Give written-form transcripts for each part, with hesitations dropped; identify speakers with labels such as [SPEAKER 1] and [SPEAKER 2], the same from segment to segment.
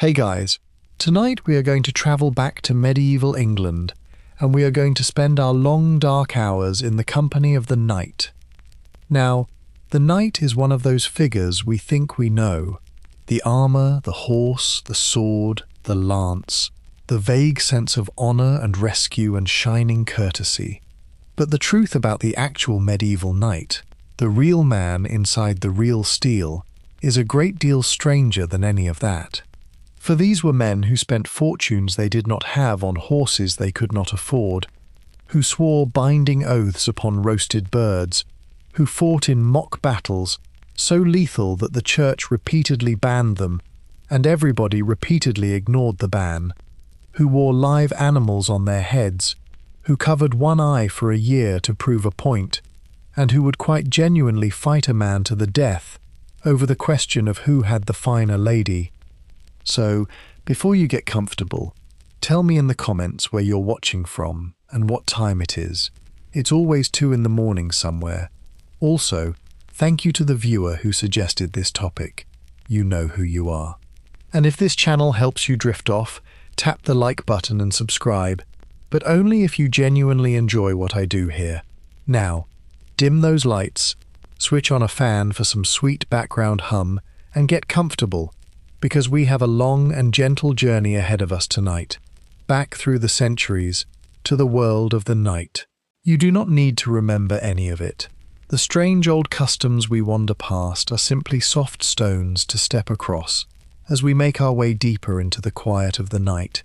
[SPEAKER 1] Hey guys, tonight we are going to travel back to medieval England and we are going to spend our long dark hours in the company of the knight. Now, the knight is one of those figures we think we know. The armour, the horse, the sword, the lance, the vague sense of honour and rescue and shining courtesy. But the truth about the actual medieval knight, the real man inside the real steel, is a great deal stranger than any of that. For these were men who spent fortunes they did not have on horses they could not afford, who swore binding oaths upon roasted birds, who fought in mock battles so lethal that the church repeatedly banned them, and everybody repeatedly ignored the ban, who wore live animals on their heads, who covered one eye for a year to prove a point, and who would quite genuinely fight a man to the death over the question of who had the finer lady. So, before you get comfortable, tell me in the comments where you're watching from and what time it is. It's always 2 in the morning somewhere. Also, thank you to the viewer who suggested this topic. You know who you are. And if this channel helps you drift off, tap the like button and subscribe, but only if you genuinely enjoy what I do here. Now, dim those lights, switch on a fan for some sweet background hum, and get comfortable, because we have a long and gentle journey ahead of us tonight, back through the centuries, to the world of the knight. You do not need to remember any of it. The strange old customs we wander past are simply soft stones to step across as we make our way deeper into the quiet of the night.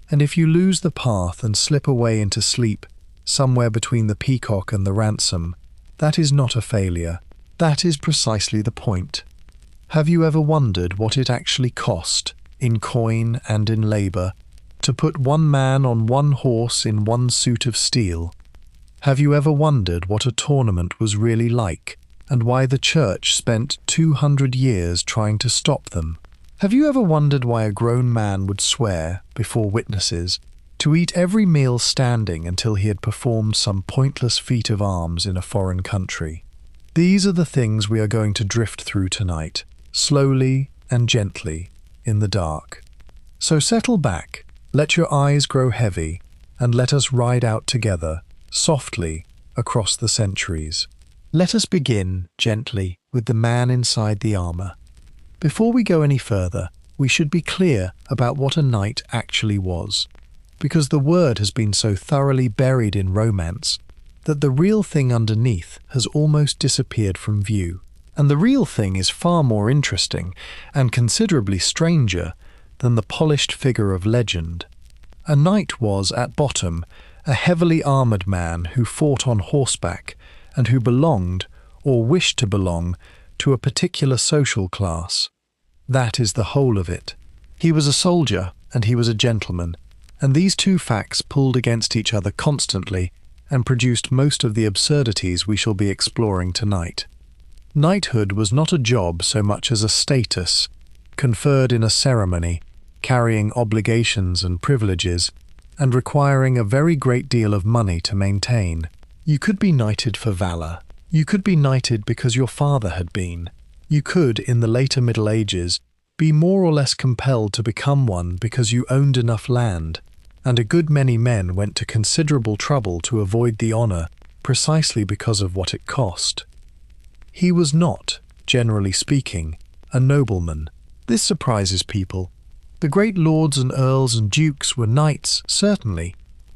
[SPEAKER 1] And if you lose the path and slip away into sleep, somewhere between the peacock and the ransom, that is not a failure. That is precisely the point. Have you ever wondered what it actually cost, in coin and in labour, to put one man on one horse in one suit of steel? Have you ever wondered what a tournament was really like, and why the church spent 200 years trying to stop them? Have you ever wondered why a grown man would swear, before witnesses, to eat every meal standing until he had performed some pointless feat of arms in a foreign country? These are the things we are going to drift through tonight, slowly and gently, in the dark. So settle back, let your eyes grow heavy, and let us ride out together, softly, across the centuries. Let us begin, gently, with the man inside the armour. Before we go any further, we should be clear about what a knight actually was, because the word has been so thoroughly buried in romance that the real thing underneath has almost disappeared from view. And the real thing is far more interesting and considerably stranger than the polished figure of legend. A knight was, at bottom, a heavily armoured man who fought on horseback and who belonged, or wished to belong, to a particular social class. That is the whole of it. He was a soldier and he was a gentleman, and these two facts pulled against each other constantly and produced most of the absurdities we shall be exploring tonight. Knighthood was not a job so much as a status, conferred in a ceremony, carrying obligations and privileges, and requiring a very great deal of money to maintain. You could be knighted for valour. You could be knighted because your father had been. You could, in the later Middle Ages, be more or less compelled to become one because you owned enough land, and a good many men went to considerable trouble to avoid the honour precisely because of what it cost. He was not, generally speaking, a nobleman. This surprises people. The great lords and earls and dukes were knights, certainly,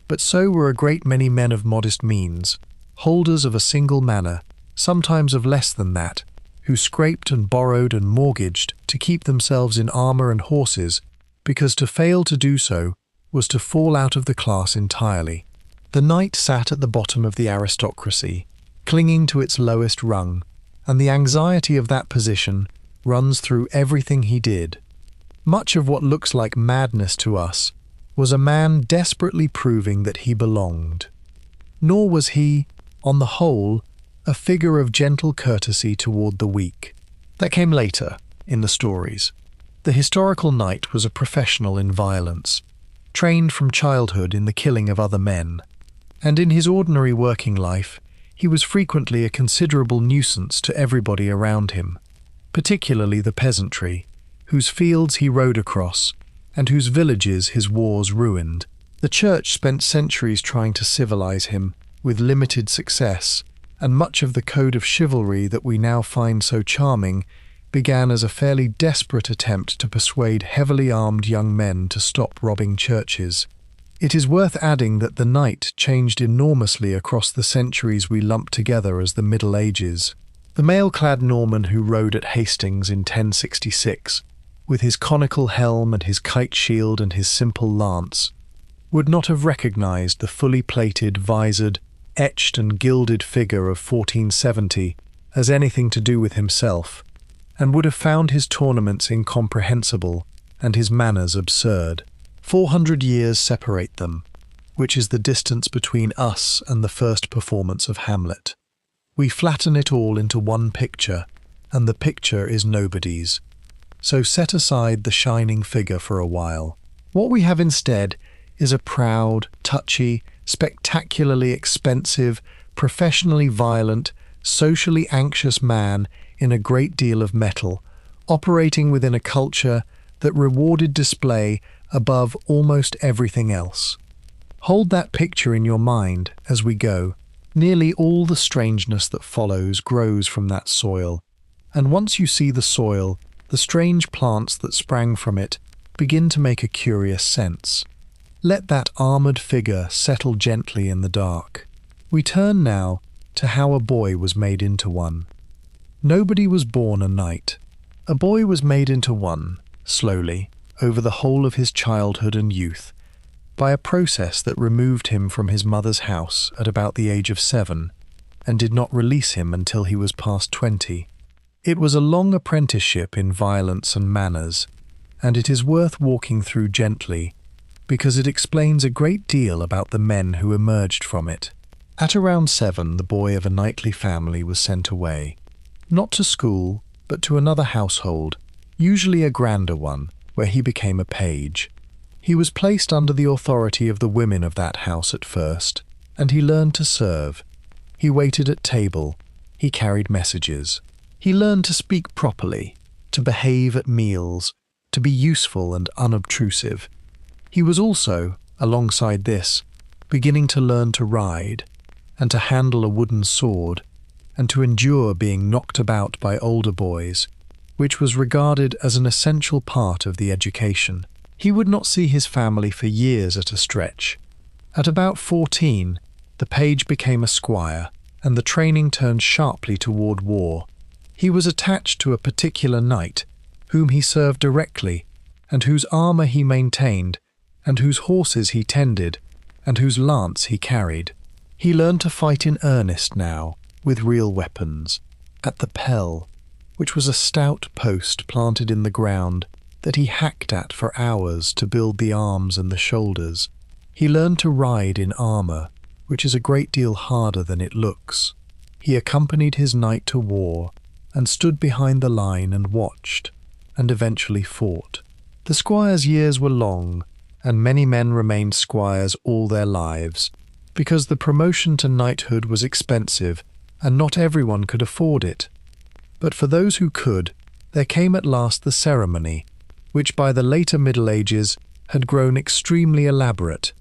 [SPEAKER 1] but so were a great many men of modest means, holders of a single manor, sometimes of less than that, who scraped and borrowed and mortgaged to keep themselves in armour and horses, because to fail to do so was to fall out of the class entirely. The knight sat at the bottom of the aristocracy, clinging to its lowest rung, and the anxiety of that position runs through everything he did. Much of what looks like madness to us was a man desperately proving that he belonged. Nor was he, on the whole, a figure of gentle courtesy toward the weak. That came later, in the stories. The historical knight was a professional in violence, trained from childhood in the killing of other men, and in his ordinary working life, he was frequently a considerable nuisance to everybody around him, particularly the peasantry, whose fields he rode across, and whose villages his wars ruined. The church spent centuries trying to civilize him, with limited success, and much of the code of chivalry that we now find so charming began as a fairly desperate attempt to persuade heavily armed young men to stop robbing churches. It is worth adding that the knight changed enormously across the centuries we lump together as the Middle Ages. The mail-clad Norman who rode at Hastings in 1066, with his conical helm and his kite shield and his simple lance, would not have recognized the fully plated, visored, etched and gilded figure of 1470 as anything to do with himself, and would have found his tournaments incomprehensible and his manners absurd. 400 years separate them, which is the distance between us and the first performance of Hamlet. We flatten it all into one picture, and the picture is nobody's. So set aside the shining figure for a while. What we have instead is a proud, touchy, spectacularly expensive, professionally violent, socially anxious man in a great deal of metal, operating within a culture that rewarded display above almost everything else. Hold that picture in your mind as we go. Nearly all the strangeness that follows grows from that soil, and once you see the soil, the strange plants that sprang from it begin to make a curious sense. Let that armoured figure settle gently in the dark. We turn now to how a boy was made into one. Nobody was born a knight. A boy was made into one, slowly, over the whole of his childhood and youth, by a process that removed him from his mother's house at about the age of 7, and did not release him until he was past 20. It was a long apprenticeship in violence and manners, and it is worth walking through gently, because it explains a great deal about the men who emerged from it. At around 7, the boy of a knightly family was sent away, not to school, but to another household, usually a grander one, where he became a page. He was placed under the authority of the women of that house at first, and he learned to serve. He waited at table. He carried messages. He learned to speak properly, to behave at meals, to be useful and unobtrusive. He was also, alongside this, beginning to learn to ride, and to handle a wooden sword, and to endure being knocked about by older boys, which was regarded as an essential part of the education. He would not see his family for years at a stretch. At about 14, the page became a squire, and the training turned sharply toward war. He was attached to a particular knight, whom he served directly, and whose armour he maintained, and whose horses he tended, and whose lance he carried. He learned to fight in earnest now, with real weapons, at the pell, which was a stout post planted in the ground that he hacked at for hours to build the arms and the shoulders. He learned to ride in armour, which is a great deal harder than it looks. He accompanied his knight to war, and stood behind the line and watched, and eventually fought. The squire's years were long, and many men remained squires all their lives, because the promotion to knighthood was expensive, and not everyone could afford it. But for those who could, there came at last the ceremony, which by the later Middle Ages had grown extremely elaborate.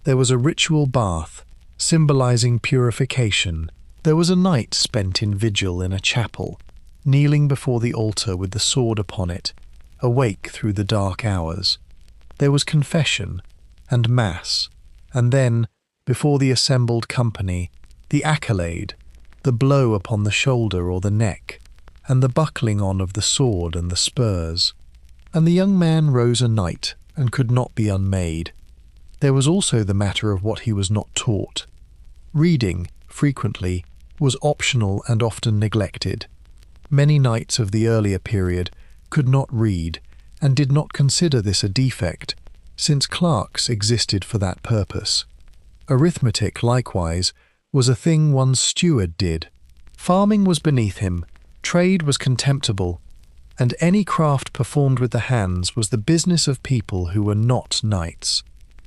[SPEAKER 1] There was a ritual bath, symbolizing purification. There was a night spent in vigil in a chapel, kneeling before the altar with the sword upon it, awake through the dark hours. There was confession and mass, and then, before the assembled company, the accolade, the blow upon the shoulder or the neck, and the buckling on of the sword and the spurs. And the young man rose a knight, and could not be unmade. There was also the matter of what he was not taught. Reading, frequently, was optional and often neglected. Many knights of the earlier period could not read, and did not consider this a defect, since clerks existed for that purpose. Arithmetic, likewise, was a thing one's steward did. Farming was beneath him, trade was contemptible, and any craft performed with the hands was the business of people who were not knights.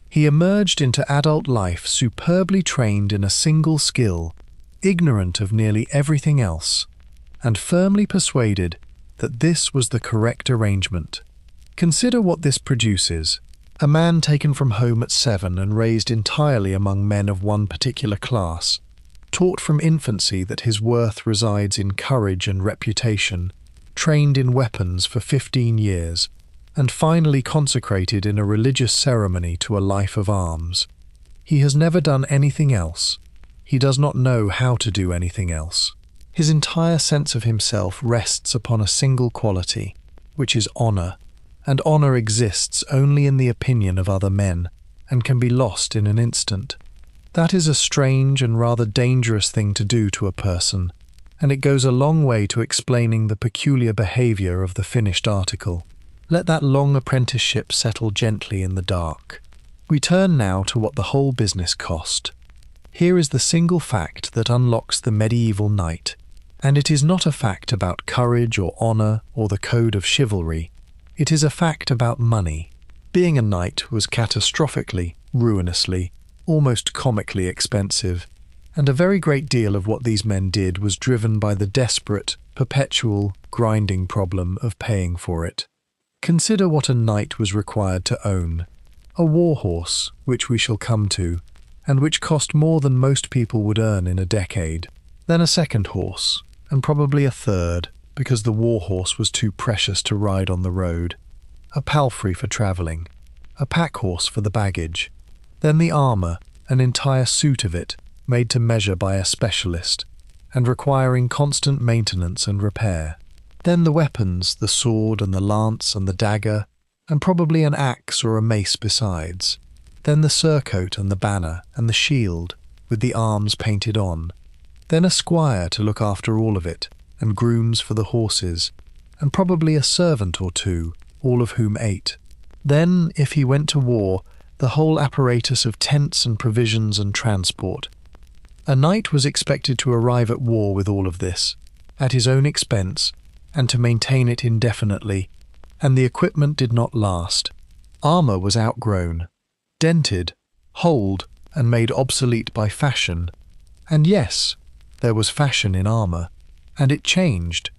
[SPEAKER 1] He emerged into adult life superbly trained in a single skill, ignorant of nearly everything else, and firmly persuaded that this was the correct arrangement. Consider what this produces. A man taken from home at 7 and raised entirely among men of one particular class, taught from infancy that his worth resides in courage and reputation, trained in weapons for 15 years, and finally consecrated in a religious ceremony to a life of arms. He has never done anything else. He does not know how to do anything else. His entire sense of himself rests upon a single quality, which is honor, and honor exists only in the opinion of other men, and can be lost in an instant. That is a strange and rather dangerous thing to do to a person, and it goes a long way to explaining the peculiar behavior of the finished article. Let that long apprenticeship settle gently in the dark. We turn now to what the whole business cost. Here is the single fact that unlocks the medieval knight, and it is not a fact about courage or honor or the code of chivalry. It is a fact about money. Being a knight was catastrophically, ruinously, almost comically expensive, and a very great deal of what these men did was driven by the desperate, perpetual, grinding problem of paying for it. Consider what a knight was required to own. A war horse, which we shall come to, and which cost more than most people would earn in a decade. Then a second horse, and probably a third, because the war horse was too precious to ride on the road. A palfrey for travelling, a pack horse for the baggage. Then the armour, an entire suit of it, made to measure by a specialist, and requiring constant maintenance and repair. Then the weapons, the sword and the lance and the dagger, and probably an axe or a mace besides. Then the surcoat and the banner and the shield, with the arms painted on. Then a squire to look after all of it, and grooms for the horses, and probably a servant or two, all of whom ate. Then, if he went to war, the whole apparatus of tents and provisions and transport. A knight was expected to arrive at war with all of this, at his own expense, and to maintain it indefinitely, and the equipment did not last. Armour was outgrown, dented, holed, and made obsolete by fashion. And yes, there was fashion in armour, and it changed,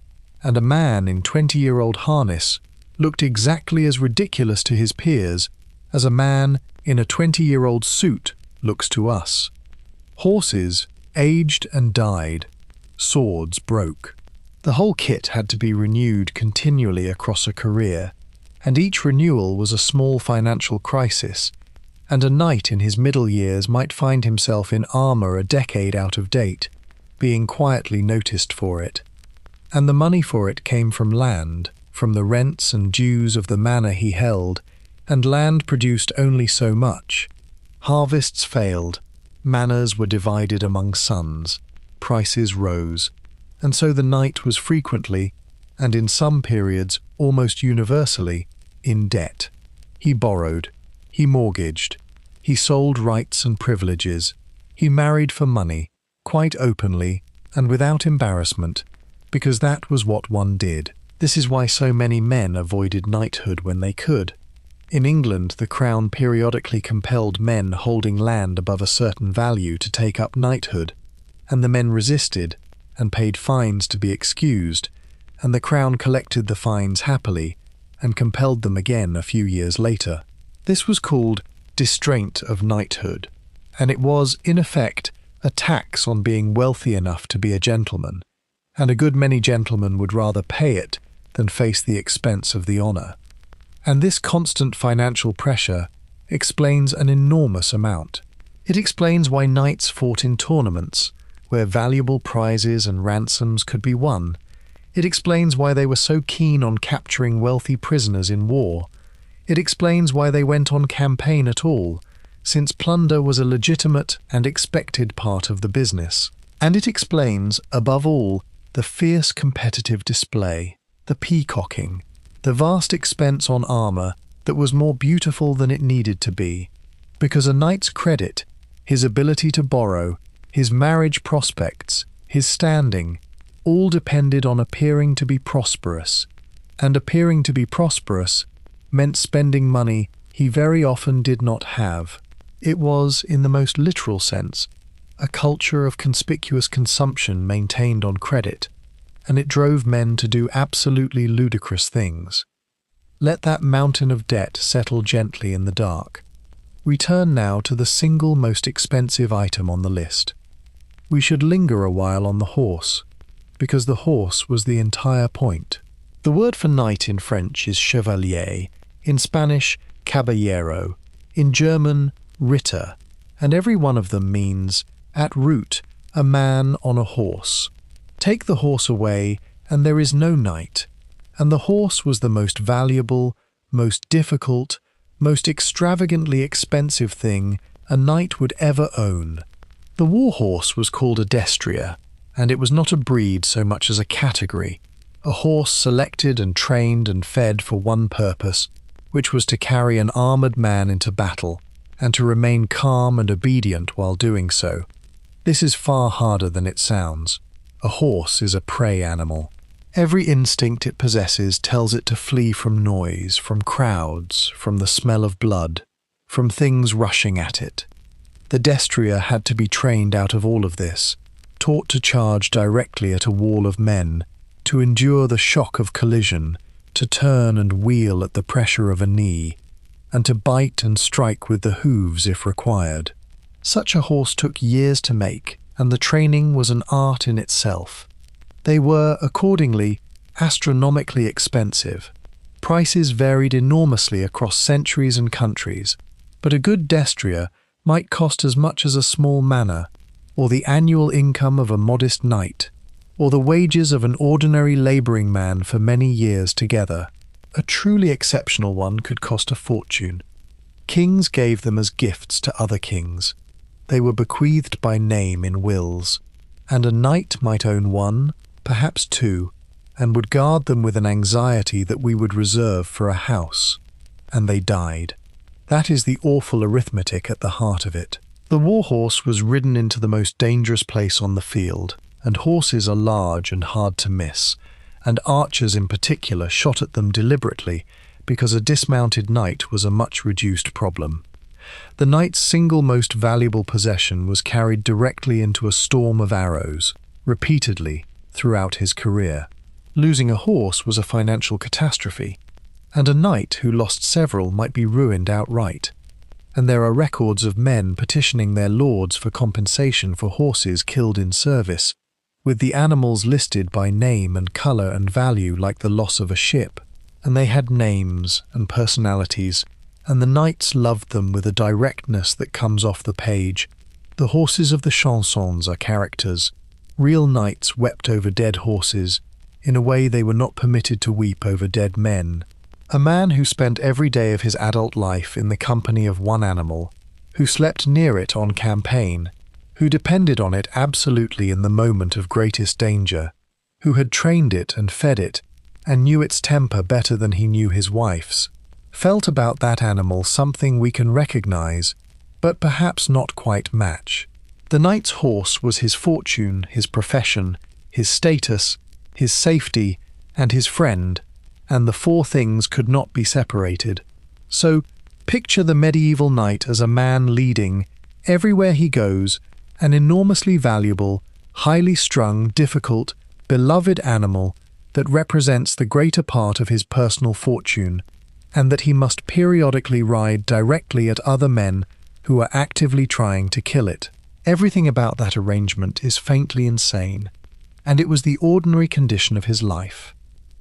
[SPEAKER 1] and a man in 20-year-old harness looked exactly as ridiculous to his peers as a man in a 20-year-old suit looks to us. Horses aged and died, swords broke. The whole kit had to be renewed continually across a career, and each renewal was a small financial crisis, and a knight in his middle years might find himself in armour a decade out of date, being quietly noticed for it. And the money for it came from land, from the rents and dues of the manor he held, and land produced only so much. Harvests failed, manors were divided among sons, prices rose, and so the knight was frequently, and in some periods almost universally, in debt. He borrowed, he mortgaged, he sold rights and privileges, he married for money, quite openly and without embarrassment, because that was what one did. This is why so many men avoided knighthood when they could. In England, the Crown periodically compelled men holding land above a certain value to take up knighthood, and the men resisted and paid fines to be excused, and the Crown collected the fines happily and compelled them again a few years later. This was called distraint of knighthood, and it was, in effect, a tax on being wealthy enough to be a gentleman, and a good many gentlemen would rather pay it than face the expense of the honour. And this constant financial pressure explains an enormous amount. It explains why knights fought in tournaments, where valuable prizes and ransoms could be won. It explains why they were so keen on capturing wealthy prisoners in war. It explains why they went on campaign at all, since plunder was a legitimate and expected part of the business. And it explains, above all, the fierce competitive display, the peacocking, the vast expense on armour that was more beautiful than it needed to be, because a knight's credit, his ability to borrow, his marriage prospects, his standing, all depended on appearing to be prosperous, and appearing to be prosperous meant spending money he very often did not have. It was, in the most literal sense, a culture of conspicuous consumption maintained on credit, and it drove men to do absolutely ludicrous things. Let that mountain of debt settle gently in the dark. We turn now to the single most expensive item on the list. We should linger a while on the horse, because the horse was the entire point. The word for knight in French is chevalier, in Spanish caballero, in German Ritter, and every one of them means, at root, a man on a horse. Take the horse away, and there is no knight, and the horse was the most valuable, most difficult, most extravagantly expensive thing a knight would ever own. The war horse was called a destrier, and it was not a breed so much as a category, a horse selected and trained and fed for one purpose, which was to carry an armoured man into battle, and to remain calm and obedient while doing so. This is far harder than it sounds. A horse is a prey animal. Every instinct it possesses tells it to flee from noise, from crowds, from the smell of blood, from things rushing at it. The destrier had to be trained out of all of this, taught to charge directly at a wall of men, to endure the shock of collision, to turn and wheel at the pressure of a knee, and to bite and strike with the hooves if required. Such a horse took years to make, and the training was an art in itself. They were, accordingly, astronomically expensive. Prices varied enormously across centuries and countries, but a good destrier might cost as much as a small manor, or the annual income of a modest knight, or the wages of an ordinary labouring man for many years together. A truly exceptional one could cost a fortune. Kings gave them as gifts to other kings. They were bequeathed by name in wills, and a knight might own one, perhaps two, and would guard them with an anxiety that we would reserve for a house. And they died. That is the awful arithmetic at the heart of it. The war horse was ridden into the most dangerous place on the field, and horses are large and hard to miss, and archers in particular shot at them deliberately because a dismounted knight was a much reduced problem. The knight's single most valuable possession was carried directly into a storm of arrows, repeatedly, throughout his career. Losing a horse was a financial catastrophe, and a knight who lost several might be ruined outright. And there are records of men petitioning their lords for compensation for horses killed in service, with the animals listed by name and colour and value like the loss of a ship. And they had names and personalities, and the knights loved them with a directness that comes off the page. The horses of the chansons are characters. Real knights wept over dead horses, in a way they were not permitted to weep over dead men. A man who spent every day of his adult life in the company of one animal, who slept near it on campaign, who depended on it absolutely in the moment of greatest danger, who had trained it and fed it, and knew its temper better than he knew his wife's, felt about that animal something we can recognize, but perhaps not quite match. The knight's horse was his fortune, his profession, his status, his safety, and his friend, and the four things could not be separated. So, picture the medieval knight as a man leading, everywhere he goes, an enormously valuable, highly strung, difficult, beloved animal that represents the greater part of his personal fortune, and that he must periodically ride directly at other men who are actively trying to kill it. Everything about that arrangement is faintly insane, and it was the ordinary condition of his life,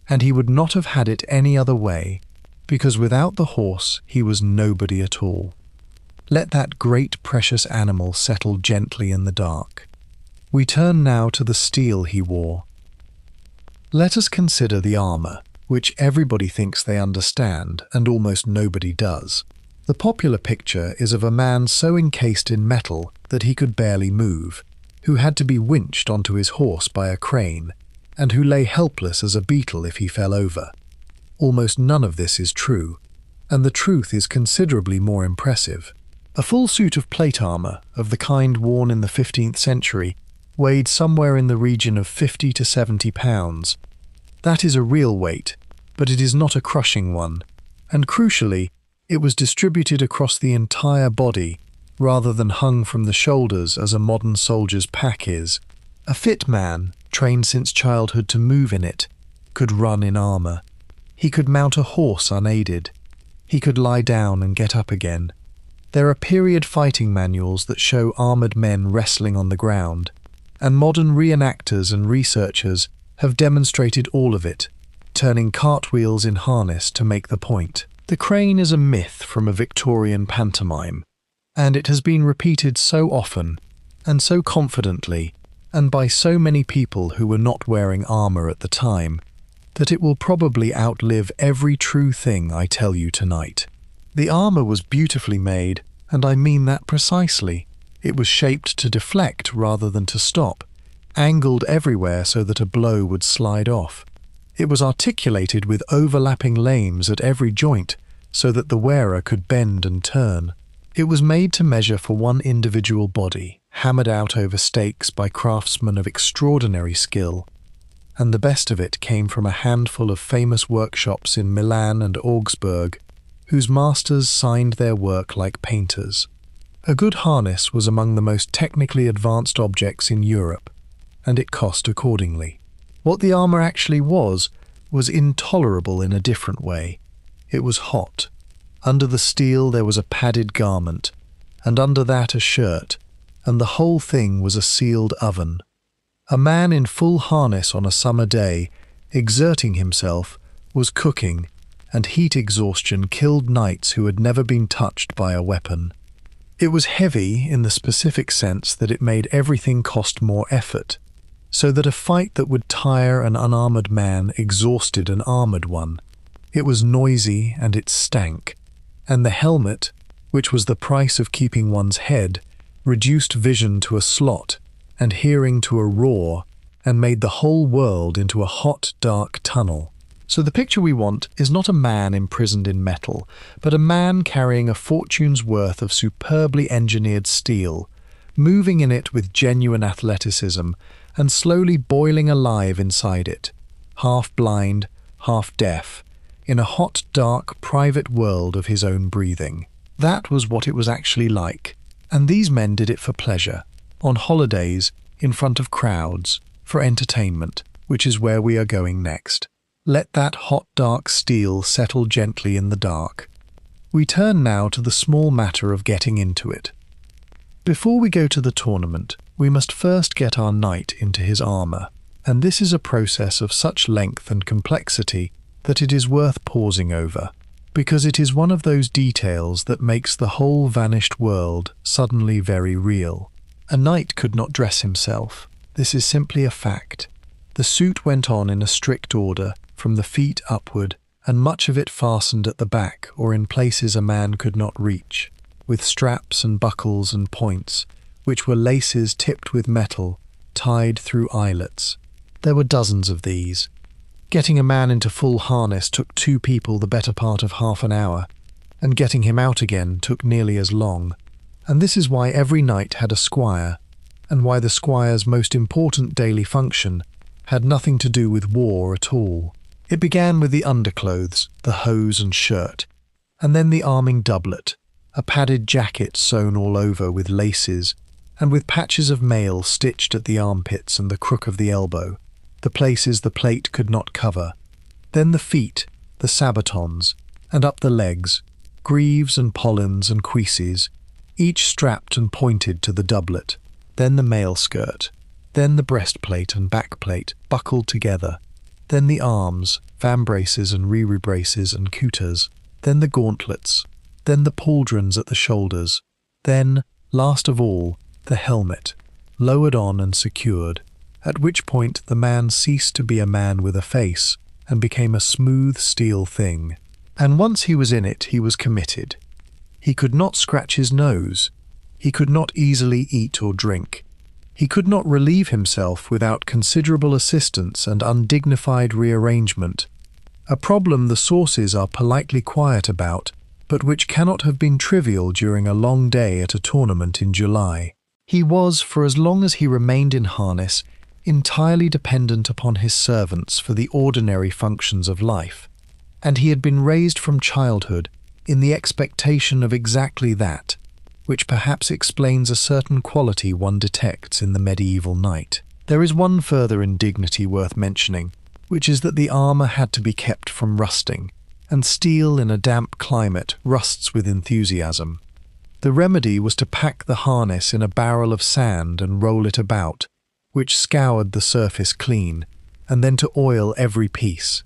[SPEAKER 1] and he would not have had it any other way, because without the horse he was nobody at all. Let that great precious animal settle gently in the dark. We turn now to the steel he wore. Let us consider the armour, which everybody thinks they understand, and almost nobody does. The popular picture is of a man so encased in metal that he could barely move, who had to be winched onto his horse by a crane, and who lay helpless as a beetle if he fell over. Almost none of this is true, and the truth is considerably more impressive. A full suit of plate armour, of the kind worn in the 15th century, weighed somewhere in the region of 50 to 70 pounds. That is a real weight, but it is not a crushing one, and crucially, it was distributed across the entire body, rather than hung from the shoulders as a modern soldier's pack is. A fit man, trained since childhood to move in it, could run in armour. He could mount a horse unaided. He could lie down and get up again. There are period fighting manuals that show armoured men wrestling on the ground, and modern reenactors and researchers have demonstrated all of it, turning cartwheels in harness to make the point. The crane is a myth from a Victorian pantomime, and it has been repeated so often, and so confidently, and by so many people who were not wearing armour at the time, that it will probably outlive every true thing I tell you tonight. The armour was beautifully made, and I mean that precisely. It was shaped to deflect rather than to stop, angled everywhere so that a blow would slide off. It was articulated with overlapping lames at every joint so that the wearer could bend and turn. It was made to measure for one individual body, hammered out over stakes by craftsmen of extraordinary skill, and the best of it came from a handful of famous workshops in Milan and Augsburg, whose masters signed their work like painters. A good harness was among the most technically advanced objects in Europe, and it cost accordingly. What the armour actually was intolerable in a different way. It was hot. Under the steel there was a padded garment, and under that a shirt, and the whole thing was a sealed oven. A man in full harness on a summer day, exerting himself, was cooking, and heat exhaustion killed knights who had never been touched by a weapon. It was heavy in the specific sense that it made everything cost more effort, so that a fight that would tire an unarmoured man exhausted an armoured one. It was noisy and it stank, and the helmet, which was the price of keeping one's head, reduced vision to a slot and hearing to a roar, and made the whole world into a hot, dark tunnel. So the picture we want is not a man imprisoned in metal, but a man carrying a fortune's worth of superbly engineered steel, moving in it with genuine athleticism, and slowly boiling alive inside it, half blind, half deaf, in a hot, dark, private world of his own breathing. That was what it was actually like, and these men did it for pleasure, on holidays, in front of crowds, for entertainment, which is where we are going next. Let that hot, dark steel settle gently in the dark. We turn now to the small matter of getting into it. Before we go to the tournament, we must first get our knight into his armour, and this is a process of such length and complexity that it is worth pausing over, because it is one of those details that makes the whole vanished world suddenly very real. A knight could not dress himself. This is simply a fact. The suit went on in a strict order, from the feet upward, and much of it fastened at the back or in places a man could not reach, with straps and buckles and points, which were laces tipped with metal, tied through eyelets. There were dozens of these. Getting a man into full harness took 2 people the better part of half an hour, and getting him out again took nearly as long. And this is why every knight had a squire, and why the squire's most important daily function had nothing to do with war at all. It began with the underclothes, the hose and shirt, and then the arming doublet, a padded jacket sewn all over with laces, and with patches of mail stitched at the armpits and the crook of the elbow, the places the plate could not cover. Then the feet, the sabatons, and up the legs, greaves and pollins and cuisses, each strapped and pointed to the doublet. Then the mail skirt, then the breastplate and backplate buckled together, then the arms, vambraces and rerebraces and couters, then the gauntlets, then the pauldrons at the shoulders, then, last of all, the helmet, lowered on and secured, at which point the man ceased to be a man with a face and became a smooth steel thing. And once he was in it, he was committed. He could not scratch his nose. He could not easily eat or drink. He could not relieve himself without considerable assistance and undignified rearrangement, a problem the sources are politely quiet about, but which cannot have been trivial during a long day at a tournament in July. He was, for as long as he remained in harness, entirely dependent upon his servants for the ordinary functions of life, and he had been raised from childhood in the expectation of exactly that, which perhaps explains a certain quality one detects in the medieval knight. There is one further indignity worth mentioning, which is that the armor had to be kept from rusting, and steel in a damp climate rusts with enthusiasm. The remedy was to pack the harness in a barrel of sand and roll it about, which scoured the surface clean, and then to oil every piece.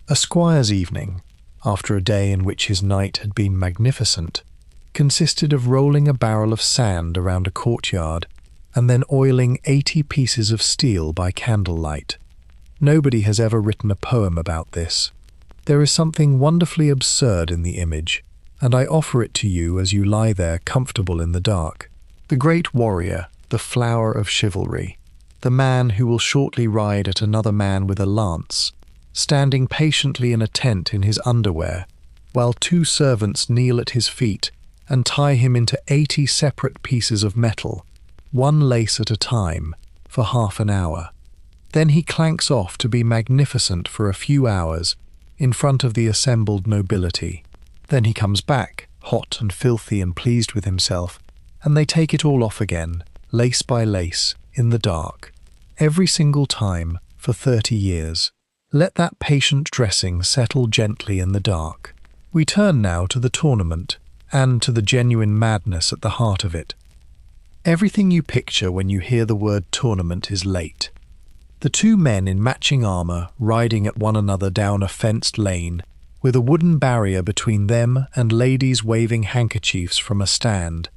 [SPEAKER 1] A squire's evening, after a day in which his night had been magnificent, consisted of rolling a barrel of sand around a courtyard and then oiling 80 pieces of steel by candlelight. Nobody has ever written a poem about this. There is something wonderfully absurd in the image, and I offer it to you as you lie there comfortable in the dark. The great warrior, the flower of chivalry, the man who will shortly ride at another man with a lance, standing patiently in a tent in his underwear, while 2 servants kneel at his feet and tie him into 80 separate pieces of metal, 1 lace at a time, for half an hour. Then he clanks off to be magnificent for a few hours in front of the assembled nobility. Then he comes back, hot and filthy and pleased with himself, and they take it all off again, lace by lace, in the dark, every single time for 30 years. Let that patient dressing settle gently in the dark. We turn now to the tournament, and to the genuine madness at the heart of it. Everything you picture when you hear the word tournament is late. The 2 men in matching armor riding at one another down a fenced lane, with a wooden barrier between them and ladies waving handkerchiefs from a stand.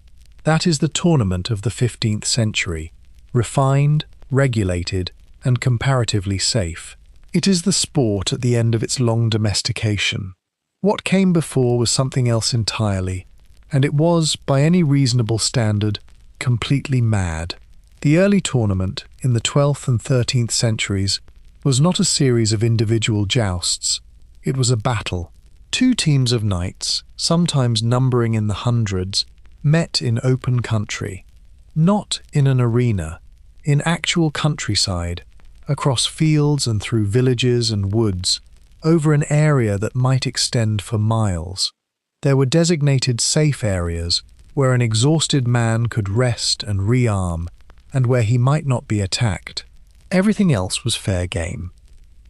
[SPEAKER 1] That is the tournament of the 15th century, refined, regulated, and comparatively safe. It is the sport at the end of its long domestication. What came before was something else entirely, and it was, by any reasonable standard, completely mad. The early tournament, in the 12th and 13th centuries, was not a series of individual jousts. It was a battle. 2 teams of knights, sometimes numbering in the hundreds, met in open country. Not in an arena, in actual countryside, across fields and through villages and woods, over an area that might extend for miles. There were designated safe areas where an exhausted man could rest and rearm, and where he might not be attacked. Everything else was fair game.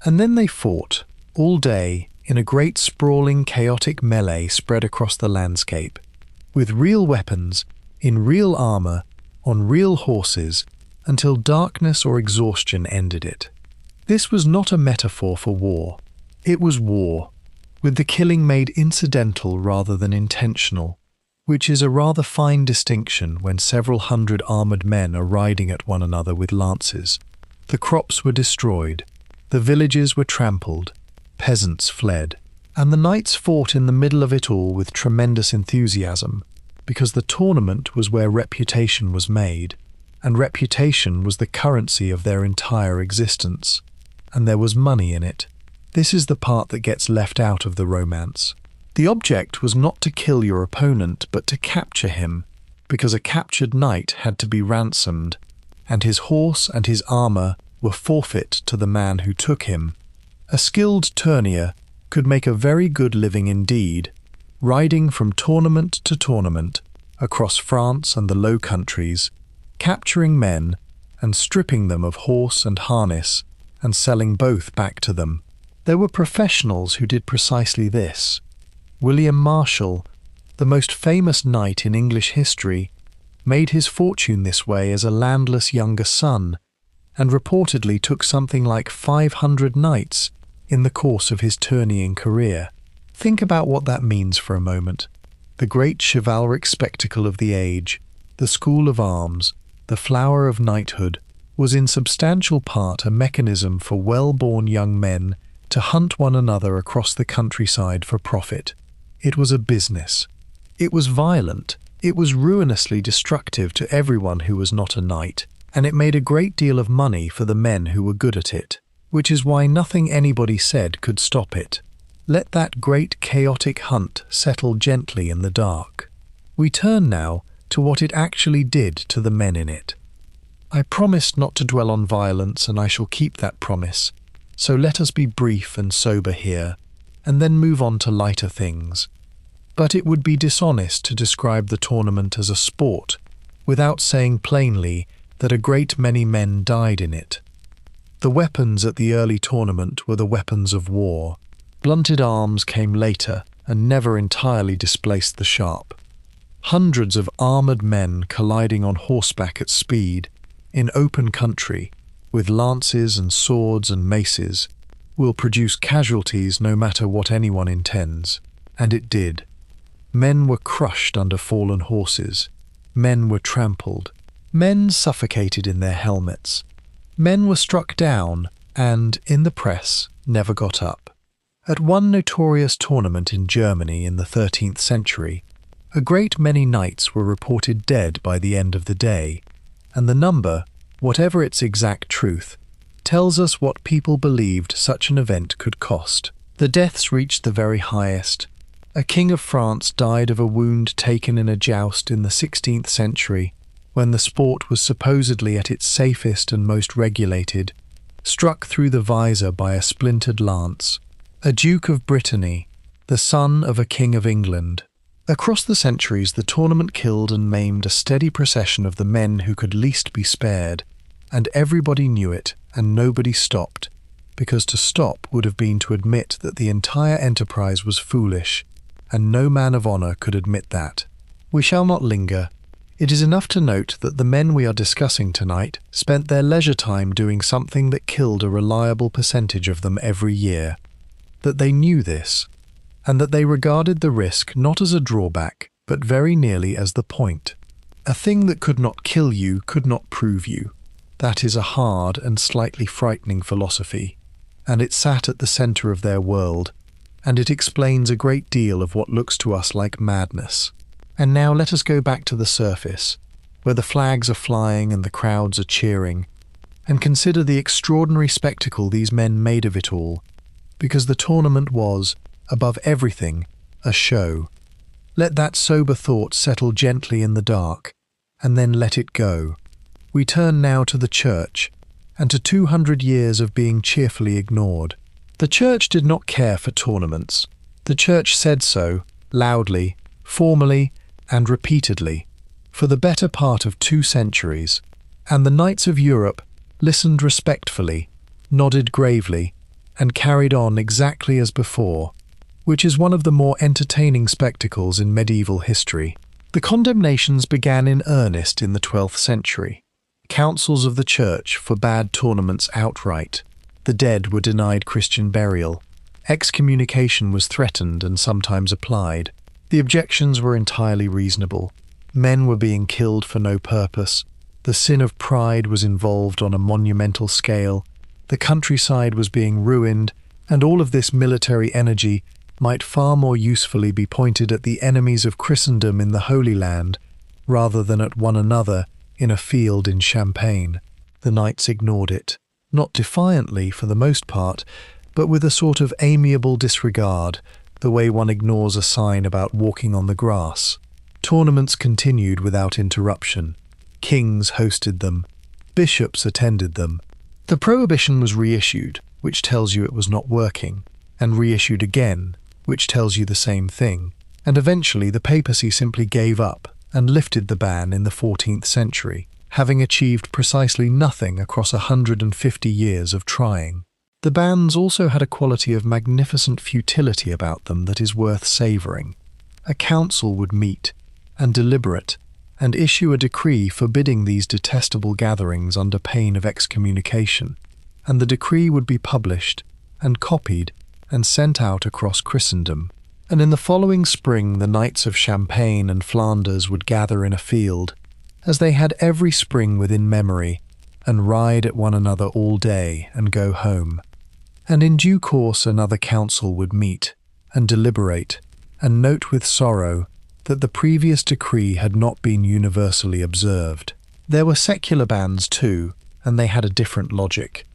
[SPEAKER 1] And then they fought, all day, in a great sprawling chaotic melee spread across the landscape, with real weapons, in real armor, on real horses, until darkness or exhaustion ended it. This was not a metaphor for war. It was war, with the killing made incidental rather than intentional, which is a rather fine distinction when several hundred armoured men are riding at one another with lances. The crops were destroyed, the villages were trampled, peasants fled, and the knights fought in the middle of it all with tremendous enthusiasm, because the tournament was where reputation was made, and reputation was the currency of their entire existence, and there was money in it. This is the part that gets left out of the romance. The object was not to kill your opponent, but to capture him, because a captured knight had to be ransomed, and his horse and his armour were forfeit to the man who took him. A skilled tournier could make a very good living indeed, riding from tournament to tournament across France and the Low Countries, capturing men and stripping them of horse and harness and selling both back to them. There were professionals who did precisely this. William Marshall, the most famous knight in English history, made his fortune this way as a landless younger son, and reportedly took something like 500 knights in the course of his tourneying career. Think about what that means for a moment. The great chivalric spectacle of the age, the school of arms, the flower of knighthood, was in substantial part a mechanism for well-born young men to hunt one another across the countryside for profit. It was a business. It was violent. It was ruinously destructive to everyone who was not a knight, and it made a great deal of money for the men who were good at it, which is why nothing anybody said could stop it. Let that great chaotic hunt settle gently in the dark. We turn now to what it actually did to the men in it. I promised not to dwell on violence, and I shall keep that promise, so let us be brief and sober here, and then move on to lighter things. But it would be dishonest to describe the tournament as a sport, without saying plainly that a great many men died in it. The weapons at the early tournament were the weapons of war. Blunted arms came later and never entirely displaced the sharp. Hundreds of armoured men colliding on horseback at speed, in open country, with lances and swords and maces, will produce casualties no matter what anyone intends. And it did. Men were crushed under fallen horses. Men were trampled. Men suffocated in their helmets. Men were struck down and, in the press, never got up. At one notorious tournament in Germany in the 13th century, a great many knights were reported dead by the end of the day, and the number, whatever its exact truth, tells us what people believed such an event could cost. The deaths reached the very highest. A king of France died of a wound taken in a joust in the 16th century, when the sport was supposedly at its safest and most regulated, struck through the visor by a splintered lance. A Duke of Brittany, the son of a King of England. Across the centuries, the tournament killed and maimed a steady procession of the men who could least be spared, and everybody knew it, and nobody stopped, because to stop would have been to admit that the entire enterprise was foolish, and no man of honour could admit that. We shall not linger. It is enough to note that the men we are discussing tonight spent their leisure time doing something that killed a reliable percentage of them every year. That they knew this, and that they regarded the risk not as a drawback, but very nearly as the point. A thing that could not kill you could not prove you. That is a hard and slightly frightening philosophy, and it sat at the centre of their world, and it explains a great deal of what looks to us like madness. And now let us go back to the surface, where the flags are flying and the crowds are cheering, and consider the extraordinary spectacle these men made of it all, because the tournament was, above everything, a show. Let that sober thought settle gently in the dark, and then let it go. We turn now to the Church, and to 200 years of being cheerfully ignored. The Church did not care for tournaments. The Church said so, loudly, formally, and repeatedly, for the better part of 2 centuries, and the knights of Europe listened respectfully, nodded gravely, and carried on exactly as before, which is one of the more entertaining spectacles in medieval history. The condemnations began in earnest in the 12th century. Councils of the Church forbade tournaments outright. The dead were denied Christian burial. Excommunication was threatened and sometimes applied. The objections were entirely reasonable. Men were being killed for no purpose. The sin of pride was involved on a monumental scale. The countryside was being ruined, and all of this military energy might far more usefully be pointed at the enemies of Christendom in the Holy Land, rather than at one another in a field in Champagne. The knights ignored it, not defiantly for the most part, but with a sort of amiable disregard, the way one ignores a sign about walking on the grass. Tournaments continued without interruption. Kings hosted them. Bishops attended them. The prohibition was reissued, which tells you it was not working, and reissued again, which tells you the same thing, and eventually the papacy simply gave up and lifted the ban in the 14th century, having achieved precisely nothing across 150 years of trying. The bans also had a quality of magnificent futility about them that is worth savouring. A council would meet, and deliberate, and issue a decree forbidding these detestable gatherings under pain of excommunication, and the decree would be published, and copied, and sent out across Christendom. And in the following spring the knights of Champagne and Flanders would gather in a field, as they had every spring within memory, and ride at one another all day and go home. And in due course another council would meet, and deliberate, and note with sorrow that the previous decree had not been universally observed. There were secular bans too, and they had a different logic.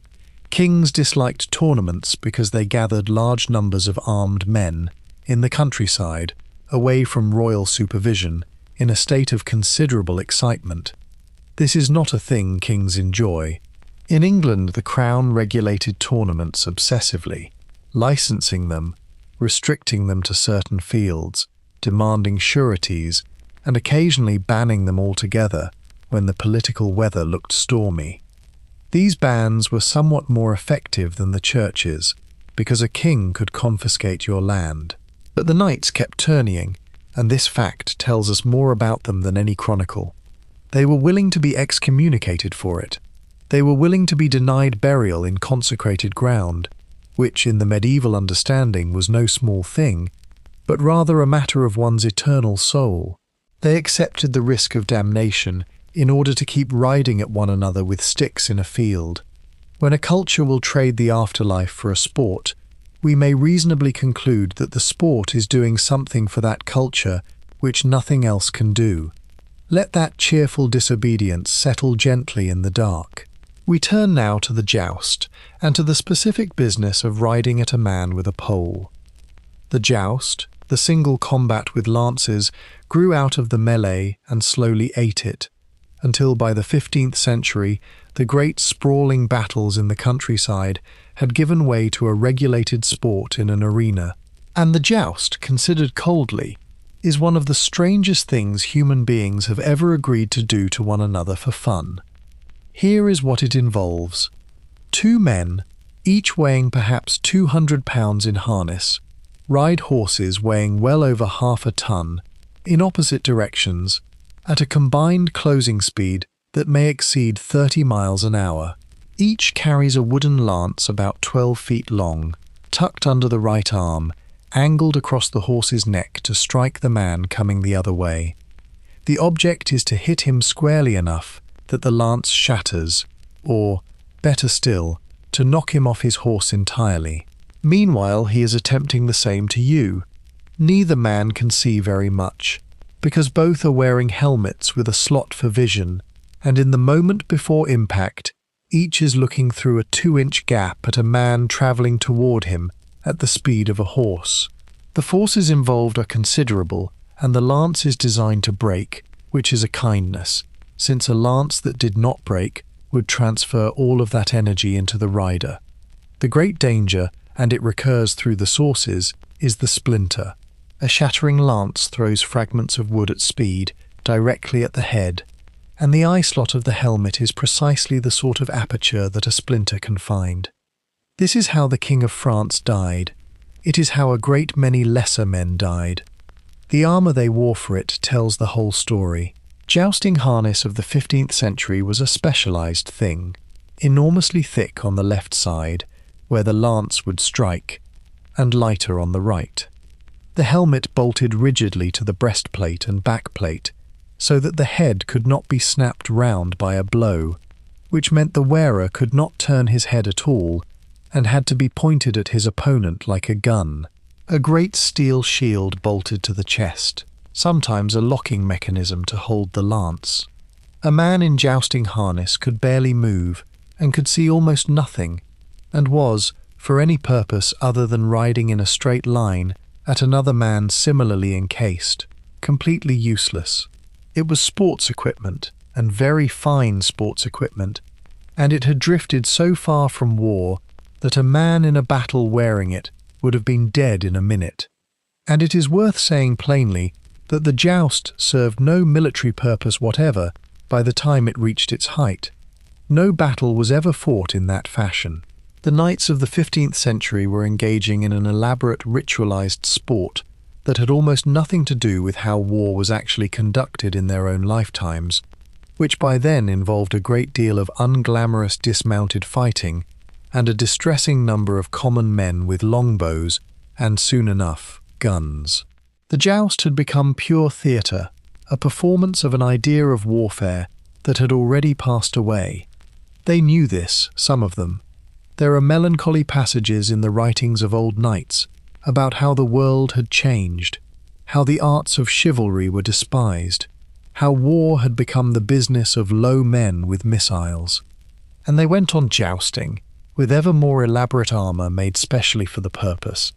[SPEAKER 1] Kings disliked tournaments because they gathered large numbers of armed men in the countryside, away from royal supervision, in a state of considerable excitement. This is not a thing kings enjoy. In England, the Crown regulated tournaments obsessively, licensing them, restricting them to certain fields, demanding sureties, and occasionally banning them altogether when the political weather looked stormy. These bans were somewhat more effective than the churches, because a king could confiscate your land. But the knights kept tourneying, and this fact tells us more about them than any chronicle. They were willing to be excommunicated for it. They were willing to be denied burial in consecrated ground, which in the medieval understanding was no small thing, but rather a matter of one's eternal soul. They accepted the risk of damnation in order to keep riding at one another with sticks in a field. When a culture will trade the afterlife for a sport, we may reasonably conclude that the sport is doing something for that culture which nothing else can do. Let that cheerful disobedience settle gently in the dark. We turn now to the joust, and to the specific business of riding at a man with a pole. The joust, the single combat with lances, grew out of the melee and slowly ate it, until by the 15th century the great sprawling battles in the countryside had given way to a regulated sport in an arena. And the joust, considered coldly, is one of the strangest things human beings have ever agreed to do to one another for fun. Here is what it involves. 2 men, each weighing perhaps 200 pounds in harness, ride horses weighing well over half a ton, in opposite directions, at a combined closing speed that may exceed 30 miles an hour. Each carries a wooden lance about 12 feet long, tucked under the right arm, angled across the horse's neck to strike the man coming the other way. The object is to hit him squarely enough that the lance shatters, or, better still, to knock him off his horse entirely. Meanwhile, he is attempting the same to you. Neither man can see very much, because both are wearing helmets with a slot for vision, and in the moment before impact, each is looking through a 2-inch gap at a man travelling toward him at the speed of a horse. The forces involved are considerable, and the lance is designed to break, which is a kindness, since a lance that did not break would transfer all of that energy into the rider. The great danger, and it recurs through the sources, is the splinter. A shattering lance throws fragments of wood at speed, directly at the head, and the eye slot of the helmet is precisely the sort of aperture that a splinter can find. This is how the King of France died. It is how a great many lesser men died. The armour they wore for it tells the whole story. Jousting harness of the 15th century was a specialised thing, enormously thick on the left side, where the lance would strike, and lighter on the right. The helmet bolted rigidly to the breastplate and backplate, so that the head could not be snapped round by a blow, which meant the wearer could not turn his head at all, and had to be pointed at his opponent like a gun. A great steel shield bolted to the chest, sometimes a locking mechanism to hold the lance. A man in jousting harness could barely move, and could see almost nothing, and was, for any purpose other than riding in a straight line at another man similarly encased, completely useless. It was sports equipment, and very fine sports equipment, and it had drifted so far from war that a man in a battle wearing it would have been dead in a minute. And it is worth saying plainly that the joust served no military purpose whatever by the time it reached its height. No battle was ever fought in that fashion. The knights of the 15th century were engaging in an elaborate ritualized sport that had almost nothing to do with how war was actually conducted in their own lifetimes, which by then involved a great deal of unglamorous dismounted fighting and a distressing number of common men with longbows and, soon enough, guns. The joust had become pure theatre, a performance of an idea of warfare that had already passed away. They knew this, some of them. There are melancholy passages in the writings of old knights about how the world had changed, how the arts of chivalry were despised, how war had become the business of low men with missiles. And they went on jousting, with ever more elaborate armour made specially for the purpose,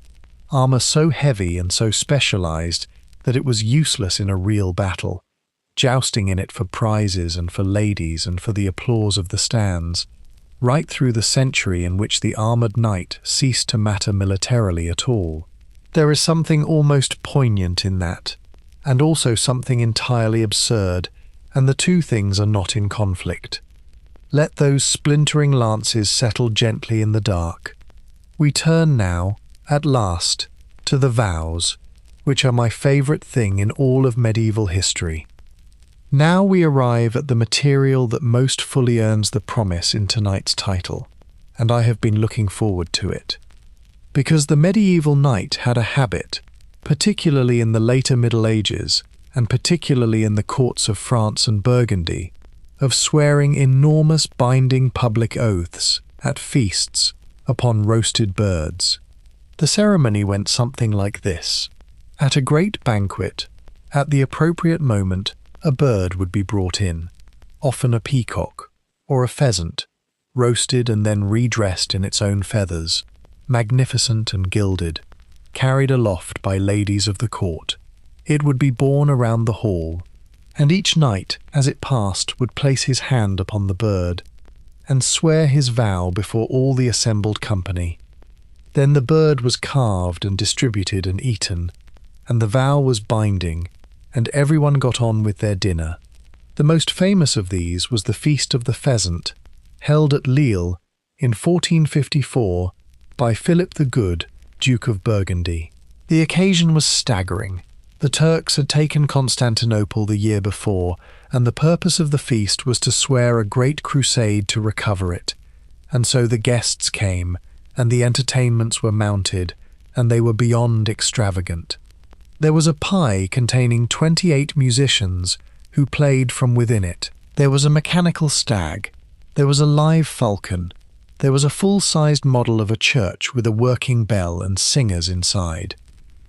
[SPEAKER 1] armour so heavy and so specialised that it was useless in a real battle, jousting in it for prizes and for ladies and for the applause of the stands, right through the century in which the armoured knight ceased to matter militarily at all. There is something almost poignant in that, and also something entirely absurd, and the two things are not in conflict. Let those splintering lances settle gently in the dark. We turn now, at last, to the vows, which are my favourite thing in all of medieval history. Now we arrive at the material that most fully earns the promise in tonight's title, and I have been looking forward to it. Because the medieval knight had a habit, particularly in the later Middle Ages, and particularly in the courts of France and Burgundy, of swearing enormous binding public oaths at feasts upon roasted birds. The ceremony went something like this. At a great banquet, at the appropriate moment, a bird would be brought in, often a peacock or a pheasant, roasted and then redressed in its own feathers, magnificent and gilded, carried aloft by ladies of the court. It would be borne around the hall, and each knight, as it passed, would place his hand upon the bird and swear his vow before all the assembled company. Then the bird was carved and distributed and eaten, and the vow was binding, and everyone got on with their dinner. The most famous of these was the Feast of the Pheasant, held at Lille in 1454 by Philip the Good, Duke of Burgundy. The occasion was staggering. The Turks had taken Constantinople the year before, and the purpose of the feast was to swear a great crusade to recover it. And so the guests came, and the entertainments were mounted, and they were beyond extravagant. There was a pie containing 28 musicians who played from within it. There was a mechanical stag. There was a live falcon. There was a full-sized model of a church with a working bell and singers inside.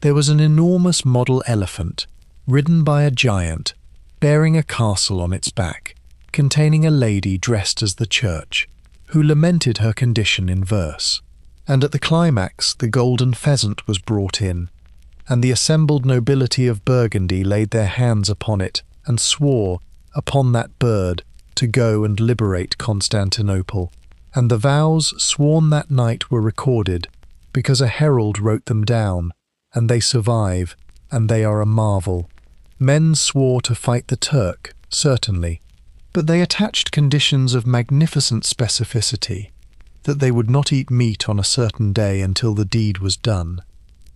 [SPEAKER 1] There was an enormous model elephant, ridden by a giant, bearing a castle on its back, containing a lady dressed as the church, who lamented her condition in verse. And at the climax, the golden pheasant was brought in, and the assembled nobility of Burgundy laid their hands upon it and swore upon that bird to go and liberate Constantinople. And the vows sworn that night were recorded, because a herald wrote them down, and they survive, and they are a marvel. Men swore to fight the Turk, certainly, but they attached conditions of magnificent specificity, that they would not eat meat on a certain day until the deed was done,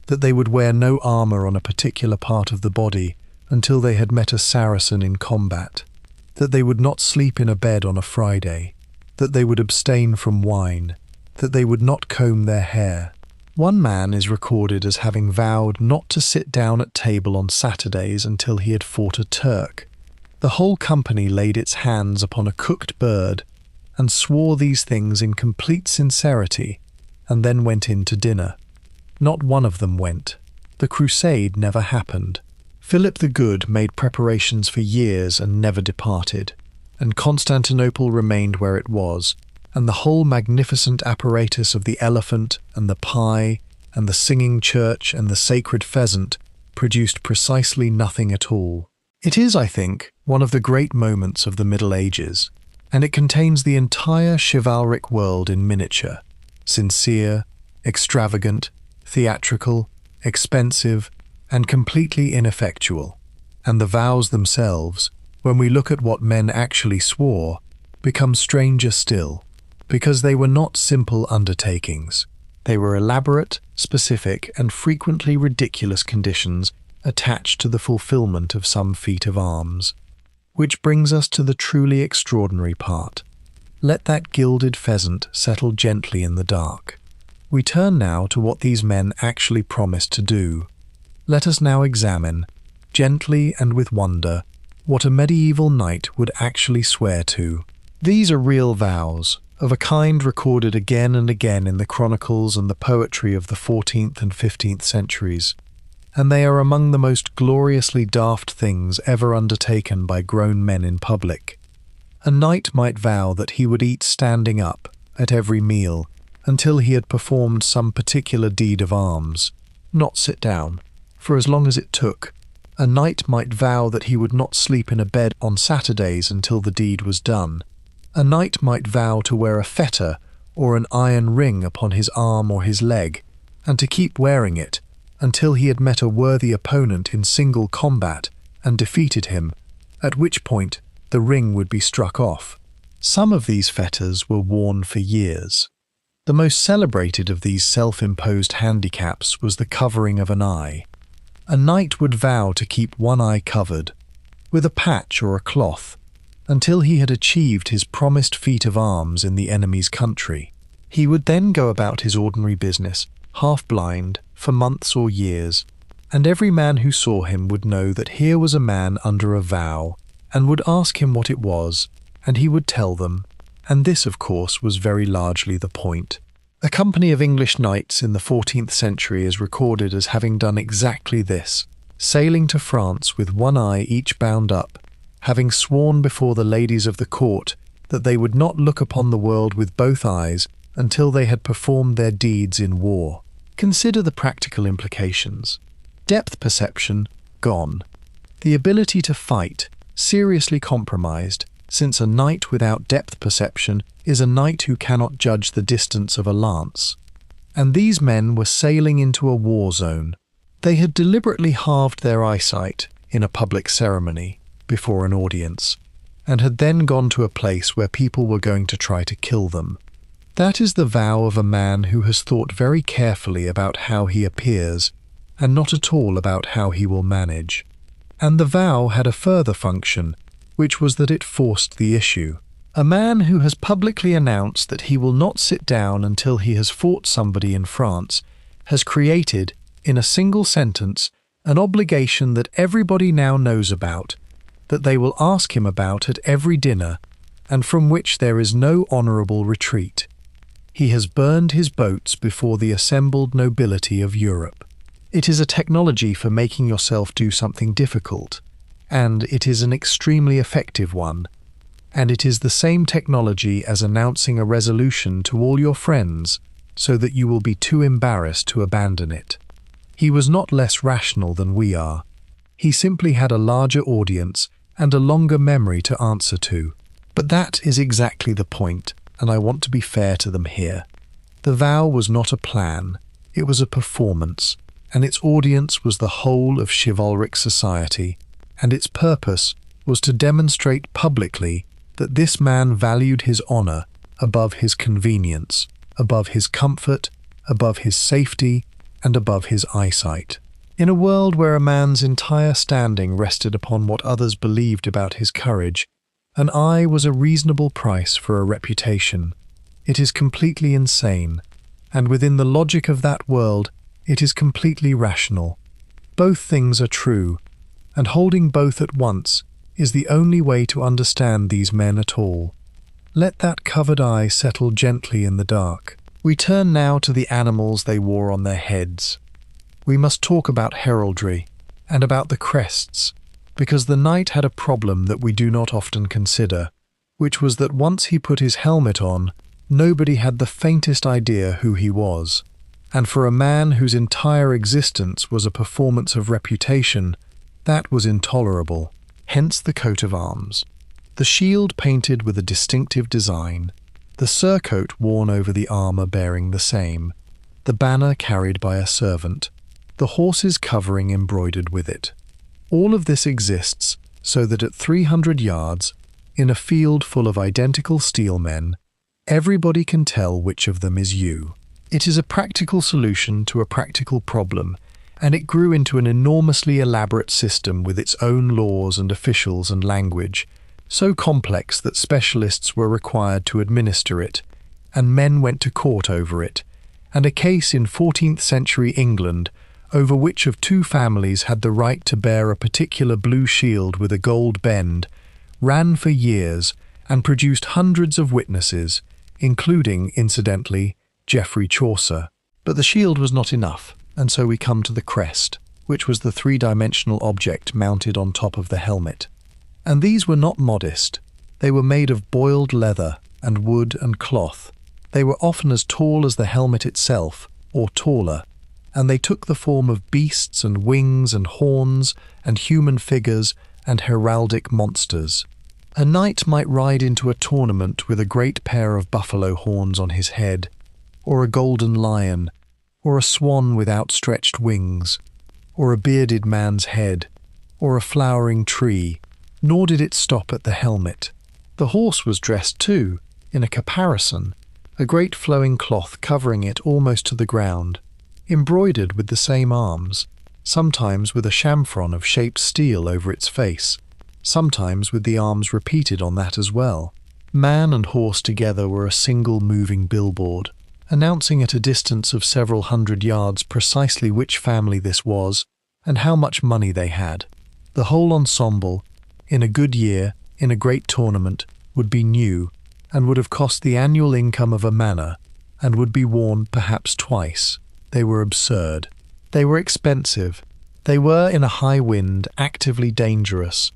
[SPEAKER 1] that they would wear no armour on a particular part of the body until they had met a Saracen in combat, that they would not sleep in a bed on a Friday, that they would abstain from wine, that they would not comb their hair. One man is recorded as having vowed not to sit down at table on Saturdays until he had fought a Turk. The whole company laid its hands upon a cooked bird and swore these things in complete sincerity, and then went in to dinner. Not one of them went. The crusade never happened. Philip the Good made preparations for years and never departed, and Constantinople remained where it was, and the whole magnificent apparatus of the elephant and the pie and the singing church and the sacred pheasant produced precisely nothing at all. It is, I think, one of the great moments of the Middle Ages, and it contains the entire chivalric world in miniature, sincere, extravagant, theatrical, expensive, and completely ineffectual. And the vows themselves, when we look at what men actually swore, become stranger still, because they were not simple undertakings. They were elaborate, specific, and frequently ridiculous conditions attached to the fulfillment of some feat of arms. Which brings us to the truly extraordinary part. Let that gilded pheasant settle gently in the dark. We turn now to what these men actually promised to do. Let us now examine, gently and with wonder, what a medieval knight would actually swear to. These are real vows, of a kind recorded again and again in the chronicles and the poetry of the 14th and 15th centuries, and they are among the most gloriously daft things ever undertaken by grown men in public. A knight might vow that he would eat standing up at every meal until he had performed some particular deed of arms, not sit down, for as long as it took. A knight might vow that he would not sleep in a bed on Saturdays until the deed was done. A knight might vow to wear a fetter or an iron ring upon his arm or his leg, and to keep wearing it until he had met a worthy opponent in single combat and defeated him, at which point the ring would be struck off. Some of these fetters were worn for years. The most celebrated of these self-imposed handicaps was the covering of an eye. A knight would vow to keep one eye covered, with a patch or a cloth, until he had achieved his promised feat of arms in the enemy's country. He would then go about his ordinary business, half-blind, for months or years, and every man who saw him would know that here was a man under a vow, and would ask him what it was, and he would tell them, and this, of course, was very largely the point. A company of English knights in the 14th century is recorded as having done exactly this, sailing to France with one eye each bound up, having sworn before the ladies of the court that they would not look upon the world with both eyes until they had performed their deeds in war. Consider the practical implications. Depth perception, gone. The ability to fight, seriously compromised, since a knight without depth perception is a knight who cannot judge the distance of a lance. And these men were sailing into a war zone. They had deliberately halved their eyesight in a public ceremony before an audience, and had then gone to a place where people were going to try to kill them. That is the vow of a man who has thought very carefully about how he appears, and not at all about how he will manage. And the vow had a further function, which was that it forced the issue. A man who has publicly announced that he will not sit down until he has fought somebody in France has created, in a single sentence, an obligation that everybody now knows about, that they will ask him about at every dinner, and from which there is no honourable retreat. He has burned his boats before the assembled nobility of Europe. It is a technology for making yourself do something difficult, and it is an extremely effective one, and it is the same technology as announcing a resolution to all your friends so that you will be too embarrassed to abandon it. He was not less rational than we are. He simply had a larger audience and a longer memory to answer to. But that is exactly the point, and I want to be fair to them here. The vow was not a plan, it was a performance, and its audience was the whole of chivalric society, and its purpose was to demonstrate publicly that this man valued his honour above his convenience, above his comfort, above his safety, and above his eyesight. In a world where a man's entire standing rested upon what others believed about his courage, an eye was a reasonable price for a reputation. It is completely insane, and within the logic of that world, it is completely rational. Both things are true, and holding both at once is the only way to understand these men at all. Let that covered eye settle gently in the dark. We turn now to the animals they wore on their heads. We must talk about heraldry and about the crests, because the knight had a problem that we do not often consider, which was that once he put his helmet on, nobody had the faintest idea who he was. And for a man whose entire existence was a performance of reputation, that was intolerable. Hence the coat of arms. The shield painted with a distinctive design, the surcoat worn over the armour bearing the same, the banner carried by a servant, the horse's covering embroidered with it. All of this exists so that at 300 yards, in a field full of identical steel men, everybody can tell which of them is you. It is a practical solution to a practical problem, and it grew into an enormously elaborate system with its own laws and officials and language, so complex that specialists were required to administer it, and men went to court over it, and a case in 14th century England over which of two families had the right to bear a particular blue shield with a gold bend, ran for years and produced hundreds of witnesses, including, incidentally, Geoffrey Chaucer. But the shield was not enough, and so we come to the crest, which was the three-dimensional object mounted on top of the helmet. And these were not modest. They were made of boiled leather and wood and cloth. They were often as tall as the helmet itself, or taller, and they took the form of beasts and wings and horns and human figures and heraldic monsters. A knight might ride into a tournament with a great pair of buffalo horns on his head, or a golden lion, or a swan with outstretched wings, or a bearded man's head, or a flowering tree, nor did it stop at the helmet. The horse was dressed too, in a caparison, a great flowing cloth covering it almost to the ground, embroidered with the same arms, sometimes with a chamfron of shaped steel over its face, sometimes with the arms repeated on that as well. Man and horse together were a single moving billboard, announcing at a distance of several hundred yards precisely which family this was and how much money they had. The whole ensemble, in a good year, in a great tournament, would be new, and would have cost the annual income of a manor, and would be worn perhaps twice. They were absurd. They were expensive. They were, in a high wind, actively dangerous.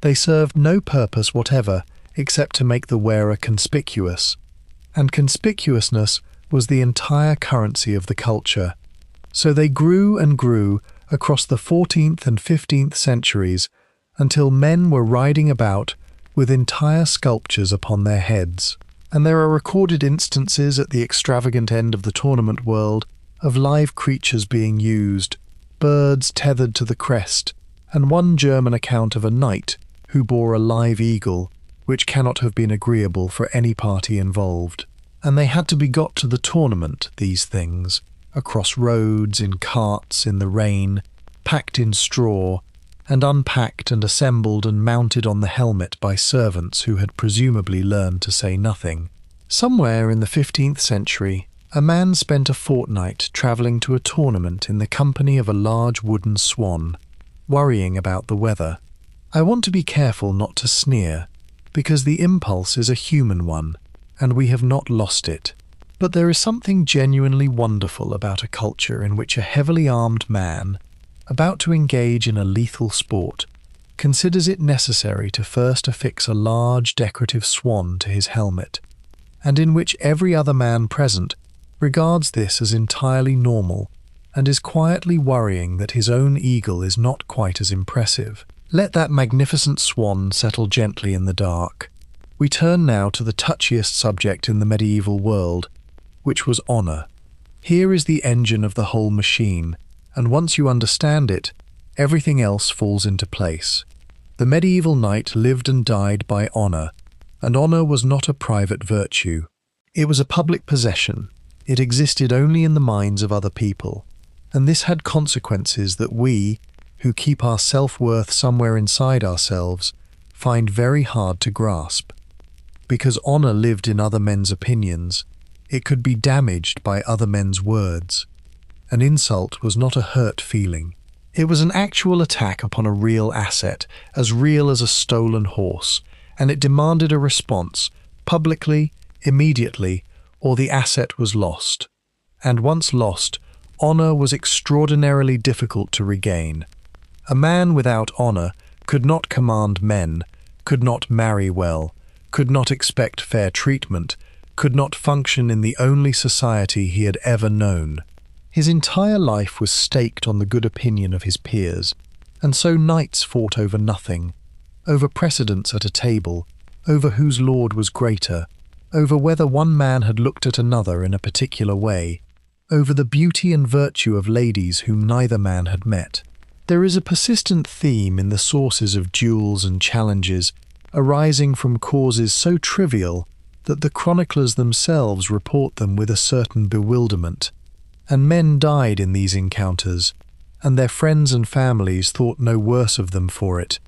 [SPEAKER 1] They served no purpose whatever except to make the wearer conspicuous, and conspicuousness was the entire currency of the culture. So they grew and grew across the 14th and 15th centuries until men were riding about with entire sculptures upon their heads. And there are recorded instances at the extravagant end of the tournament world of live creatures being used, birds tethered to the crest, and one German account of a knight who bore a live eagle, which cannot have been agreeable for any party involved. And they had to be got to the tournament, these things, across roads, in carts, in the rain, packed in straw, and unpacked and assembled and mounted on the helmet by servants who had presumably learned to say nothing. Somewhere in the 15th century, a man spent a fortnight travelling to a tournament in the company of a large wooden swan, worrying about the weather. I want to be careful not to sneer, because the impulse is a human one, and we have not lost it. But there is something genuinely wonderful about a culture in which a heavily armed man, about to engage in a lethal sport, considers it necessary to first affix a large decorative swan to his helmet, and in which every other man present regards this as entirely normal and is quietly worrying that his own eagle is not quite as impressive. Let that magnificent swan settle gently in the dark. We turn now to the touchiest subject in the medieval world, which was honour. Here is the engine of the whole machine, and once you understand it, everything else falls into place. The medieval knight lived and died by honour, and honour was not a private virtue. It was a public possession. It existed only in the minds of other people, and this had consequences that we, who keep our self-worth somewhere inside ourselves, find very hard to grasp. Because honour lived in other men's opinions, it could be damaged by other men's words. An insult was not a hurt feeling. It was an actual attack upon a real asset, as real as a stolen horse, and it demanded a response, publicly, immediately, or the asset was lost. And once lost, honour was extraordinarily difficult to regain. A man without honour could not command men, could not marry well, could not expect fair treatment, could not function in the only society he had ever known. His entire life was staked on the good opinion of his peers, and so knights fought over nothing, over precedence at a table, over whose lord was greater, over whether one man had looked at another in a particular way, over the beauty and virtue of ladies whom neither man had met. There is a persistent theme in the sources of duels and challenges arising from causes so trivial that the chroniclers themselves report them with a certain bewilderment. And men died in these encounters, and their friends and families thought no worse of them for it,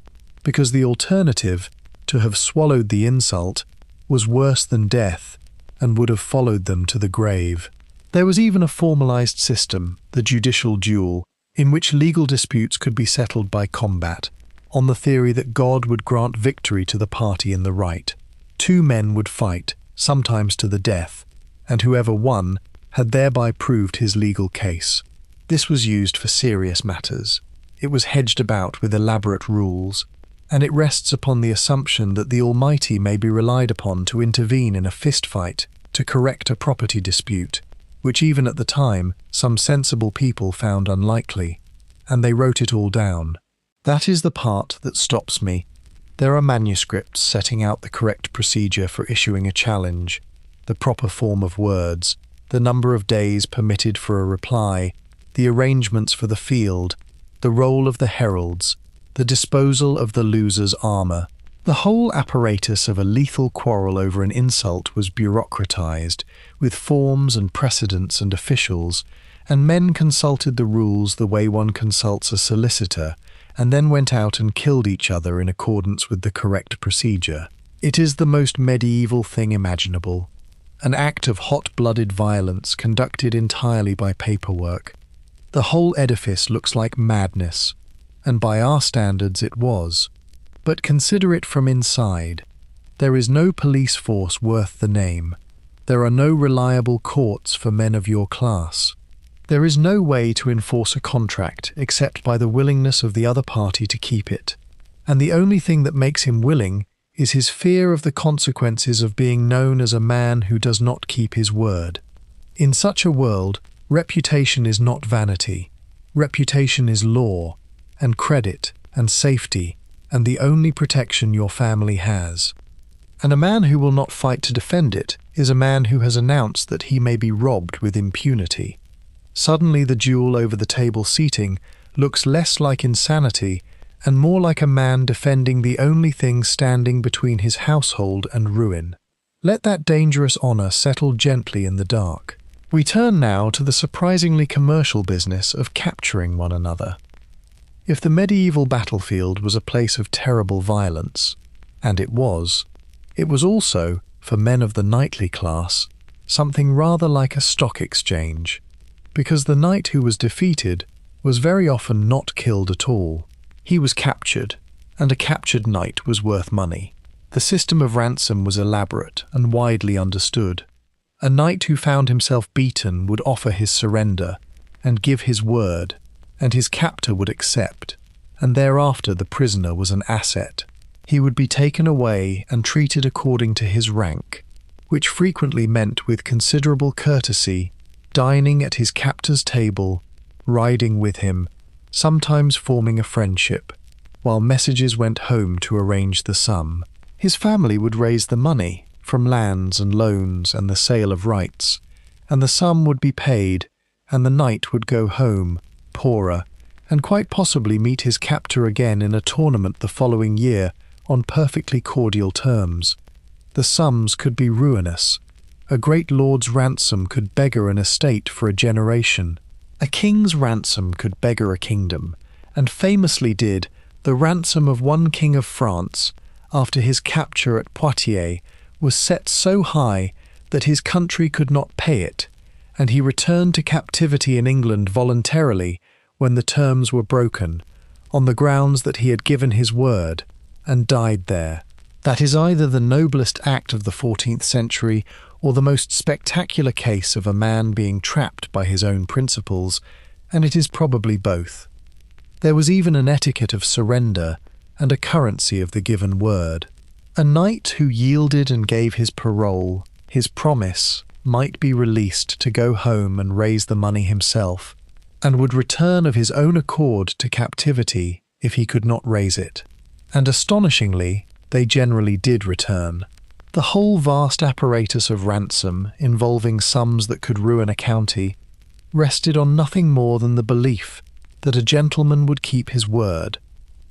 [SPEAKER 1] because the alternative, to have swallowed the insult, was worse than death, and would have followed them to the grave. There was even a formalized system, the judicial duel, in which legal disputes could be settled by combat, on the theory that God would grant victory to the party in the right. Two men would fight, sometimes to the death, and whoever won had thereby proved his legal case. This was used for serious matters. It was hedged about with elaborate rules, and it rests upon the assumption that the Almighty may be relied upon to intervene in a fistfight to correct a property dispute, which even at the time some sensible people found unlikely, and they wrote it all down. That is the part that stops me. There are manuscripts setting out the correct procedure for issuing a challenge, the proper form of words, the number of days permitted for a reply, the arrangements for the field, the role of the heralds, the disposal of the loser's armour, The whole apparatus of a lethal quarrel over an insult was bureaucratized, with forms and precedents and officials, and men consulted the rules the way one consults a solicitor, and then went out and killed each other in accordance with the correct procedure. It is the most medieval thing imaginable, an act of hot-blooded violence conducted entirely by paperwork. The whole edifice looks like madness, and by our standards it was. But consider it from inside. There is no police force worth the name. There are no reliable courts for men of your class. There is no way to enforce a contract except by the willingness of the other party to keep it. And the only thing that makes him willing is his fear of the consequences of being known as a man who does not keep his word. In such a world, reputation is not vanity. Reputation is law, and credit, and safety, and the only protection your family has. And a man who will not fight to defend it is a man who has announced that he may be robbed with impunity. Suddenly the duel over the table seating looks less like insanity and more like a man defending the only thing standing between his household and ruin. Let that dangerous honor settle gently in the dark. We turn now to the surprisingly commercial business of capturing one another. If the medieval battlefield was a place of terrible violence, and it was also, for men of the knightly class, something rather like a stock exchange, because the knight who was defeated was very often not killed at all. He was captured, and a captured knight was worth money. The system of ransom was elaborate and widely understood. A knight who found himself beaten would offer his surrender and give his word, and his captor would accept, and thereafter the prisoner was an asset. He would be taken away and treated according to his rank, which frequently meant with considerable courtesy, dining at his captor's table, riding with him, sometimes forming a friendship, while messages went home to arrange the sum. His family would raise the money from lands and loans and the sale of rights, and the sum would be paid, and the knight would go home, poorer, and quite possibly meet his captor again in a tournament the following year on perfectly cordial terms. The sums could be ruinous. A great lord's ransom could beggar an estate for a generation. A king's ransom could beggar a kingdom, and famously did the ransom of one king of France, after his capture at Poitiers, was set so high that his country could not pay it, and he returned to captivity in England voluntarily when the terms were broken, on the grounds that he had given his word, and died there. That is either the noblest act of the 14th century or the most spectacular case of a man being trapped by his own principles, and it is probably both. There was even an etiquette of surrender and a currency of the given word. A knight who yielded and gave his parole, his promise, might be released to go home and raise the money himself, and would return of his own accord to captivity if he could not raise it. And astonishingly, they generally did return. The whole vast apparatus of ransom, involving sums that could ruin a county, rested on nothing more than the belief that a gentleman would keep his word,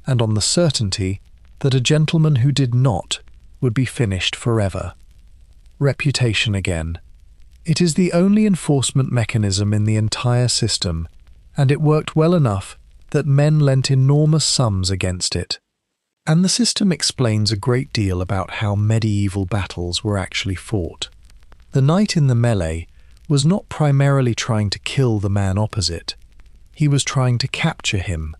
[SPEAKER 1] and on the certainty that a gentleman who did not would be finished forever. Reputation again. It is the only enforcement mechanism in the entire system, and it worked well enough that men lent enormous sums against it. And the system explains a great deal about how medieval battles were actually fought. The knight in the melee was not primarily trying to kill the man opposite. He was trying to capture him,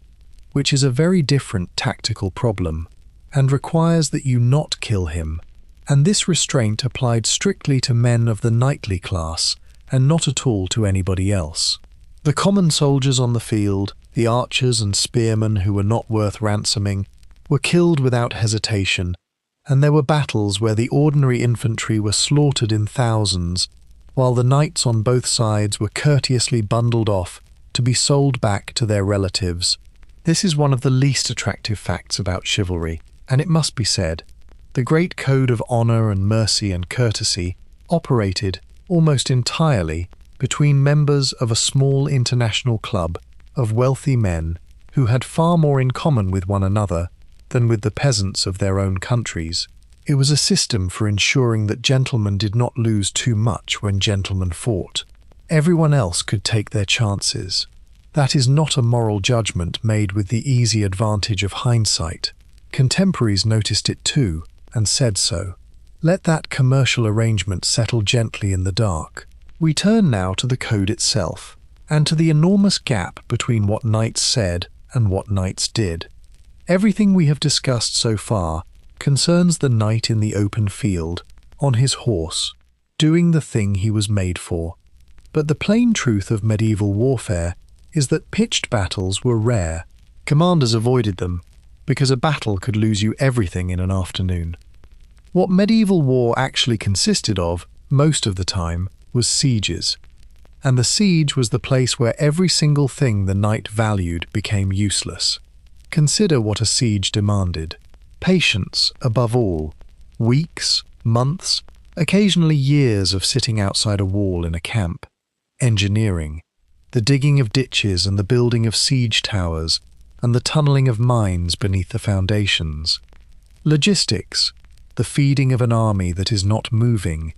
[SPEAKER 1] which is a very different tactical problem, and requires that you not kill him. And this restraint applied strictly to men of the knightly class, and not at all to anybody else. The common soldiers on the field, the archers and spearmen who were not worth ransoming, were killed without hesitation, and there were battles where the ordinary infantry were slaughtered in thousands, while the knights on both sides were courteously bundled off to be sold back to their relatives. This is one of the least attractive facts about chivalry, and it must be said. The great code of honour and mercy and courtesy operated almost entirely between members of a small international club of wealthy men who had far more in common with one another than with the peasants of their own countries. It was a system for ensuring that gentlemen did not lose too much when gentlemen fought. Everyone else could take their chances. That is not a moral judgment made with the easy advantage of hindsight. Contemporaries noticed it too, and said so. Let that commercial arrangement settle gently in the dark. We turn now to the code itself, and to the enormous gap between what knights said and what knights did. Everything we have discussed so far concerns the knight in the open field, on his horse, doing the thing he was made for. But the plain truth of medieval warfare is that pitched battles were rare. Commanders avoided them, because a battle could lose you everything in an afternoon. What medieval war actually consisted of, most of the time, was sieges. And the siege was the place where every single thing the knight valued became useless. Consider what a siege demanded. Patience, above all. Weeks, months, occasionally years of sitting outside a wall in a camp. Engineering. The digging of ditches and the building of siege towers, and the tunneling of mines beneath the foundations. Logistics. The feeding of an army that is not moving,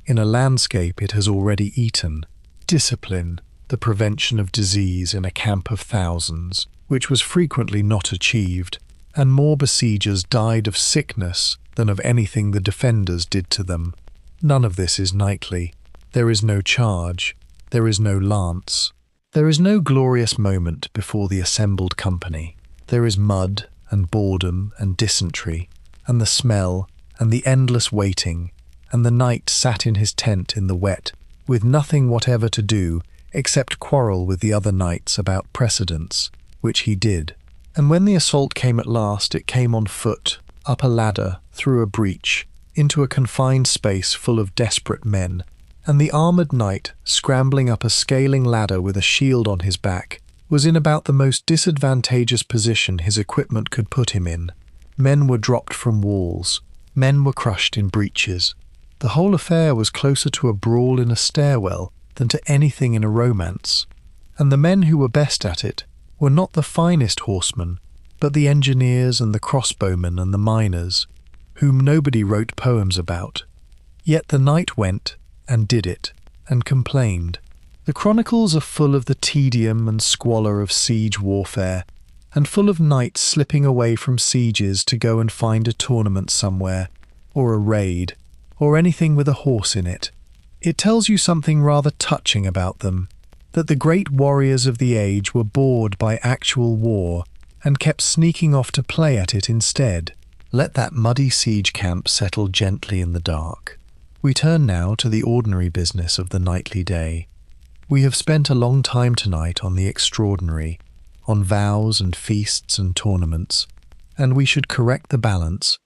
[SPEAKER 1] in a landscape it has already eaten. Discipline. The prevention of disease in a camp of thousands, which was frequently not achieved, and more besiegers died of sickness than of anything the defenders did to them. None of this is knightly. There is no charge. There is no lance. There is no glorious moment before the assembled company. There is mud and boredom and dysentery, and the smell and the endless waiting, and the knight sat in his tent in the wet, with nothing whatever to do except quarrel with the other knights about precedence, which he did. And when the assault came at last, it came on foot, up a ladder, through a breach, into a confined space full of desperate men, and the armoured knight, scrambling up a scaling ladder with a shield on his back, was in about the most disadvantageous position his equipment could put him in. Men were dropped from walls. Men were crushed in breaches. The whole affair was closer to a brawl in a stairwell than to anything in a romance. And the men who were best at it were not the finest horsemen, but the engineers and the crossbowmen and the miners, whom nobody wrote poems about. Yet the knight went and did it, and complained. The chronicles are full of the tedium and squalor of siege warfare, and full of knights slipping away from sieges to go and find a tournament somewhere, or a raid, or anything with a horse in it. It tells you something rather touching about them, that the great warriors of the age were bored by actual war and kept sneaking off to play at it instead. Let that muddy siege camp settle gently in the dark. We turn now to the ordinary business of the knightly day. We have spent a long time tonight on the extraordinary, on vows and feasts and tournaments, and we should correct the balance,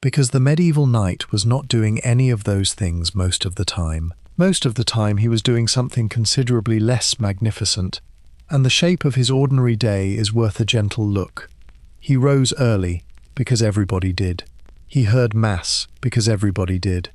[SPEAKER 1] because the medieval knight was not doing any of those things most of the time. Most of the time he was doing something considerably less magnificent, and the shape of his ordinary day is worth a gentle look. He rose early, because everybody did. He heard Mass, because everybody did.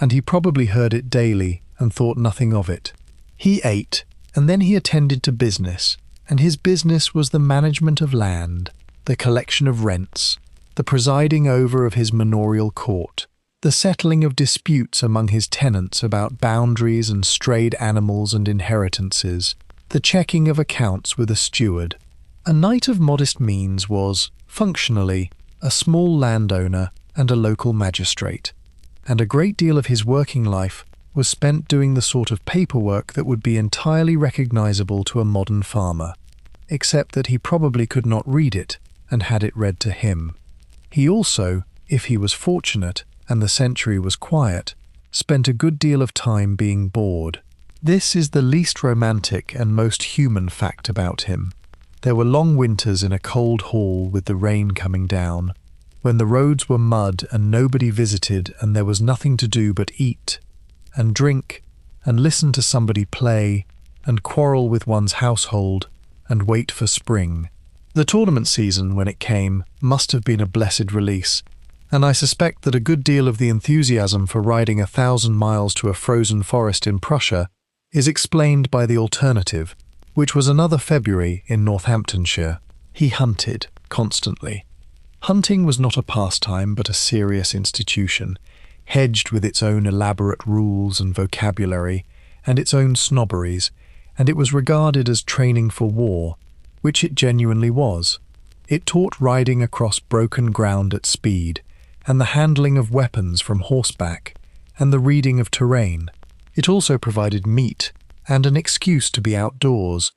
[SPEAKER 1] And he probably heard it daily and thought nothing of it. He ate, and then he attended to business, and his business was the management of land, the collection of rents, the presiding over of his manorial court, the settling of disputes among his tenants about boundaries and strayed animals and inheritances, the checking of accounts with a steward. A knight of modest means was, functionally, a small landowner and a local magistrate, and a great deal of his working life was spent doing the sort of paperwork that would be entirely recognizable to a modern farmer, except that he probably could not read it and had it read to him. He also, if he was fortunate and the century was quiet, spent a good deal of time being bored. This is the least romantic and most human fact about him. There were long winters in a cold hall with the rain coming down, when the roads were mud and nobody visited and there was nothing to do but eat and drink and listen to somebody play and quarrel with one's household and wait for spring. The tournament season, when it came, must have been a blessed release, and I suspect that a good deal of the enthusiasm for riding 1,000 miles to a frozen forest in Prussia is explained by the alternative, which was another February in Northamptonshire. He hunted constantly. Hunting was not a pastime but a serious institution, hedged with its own elaborate rules and vocabulary, and its own snobberies, and it was regarded as training for war, which it genuinely was. It taught riding across broken ground at speed, and the handling of weapons from horseback, and the reading of terrain. It also provided meat, and an excuse to be outdoors,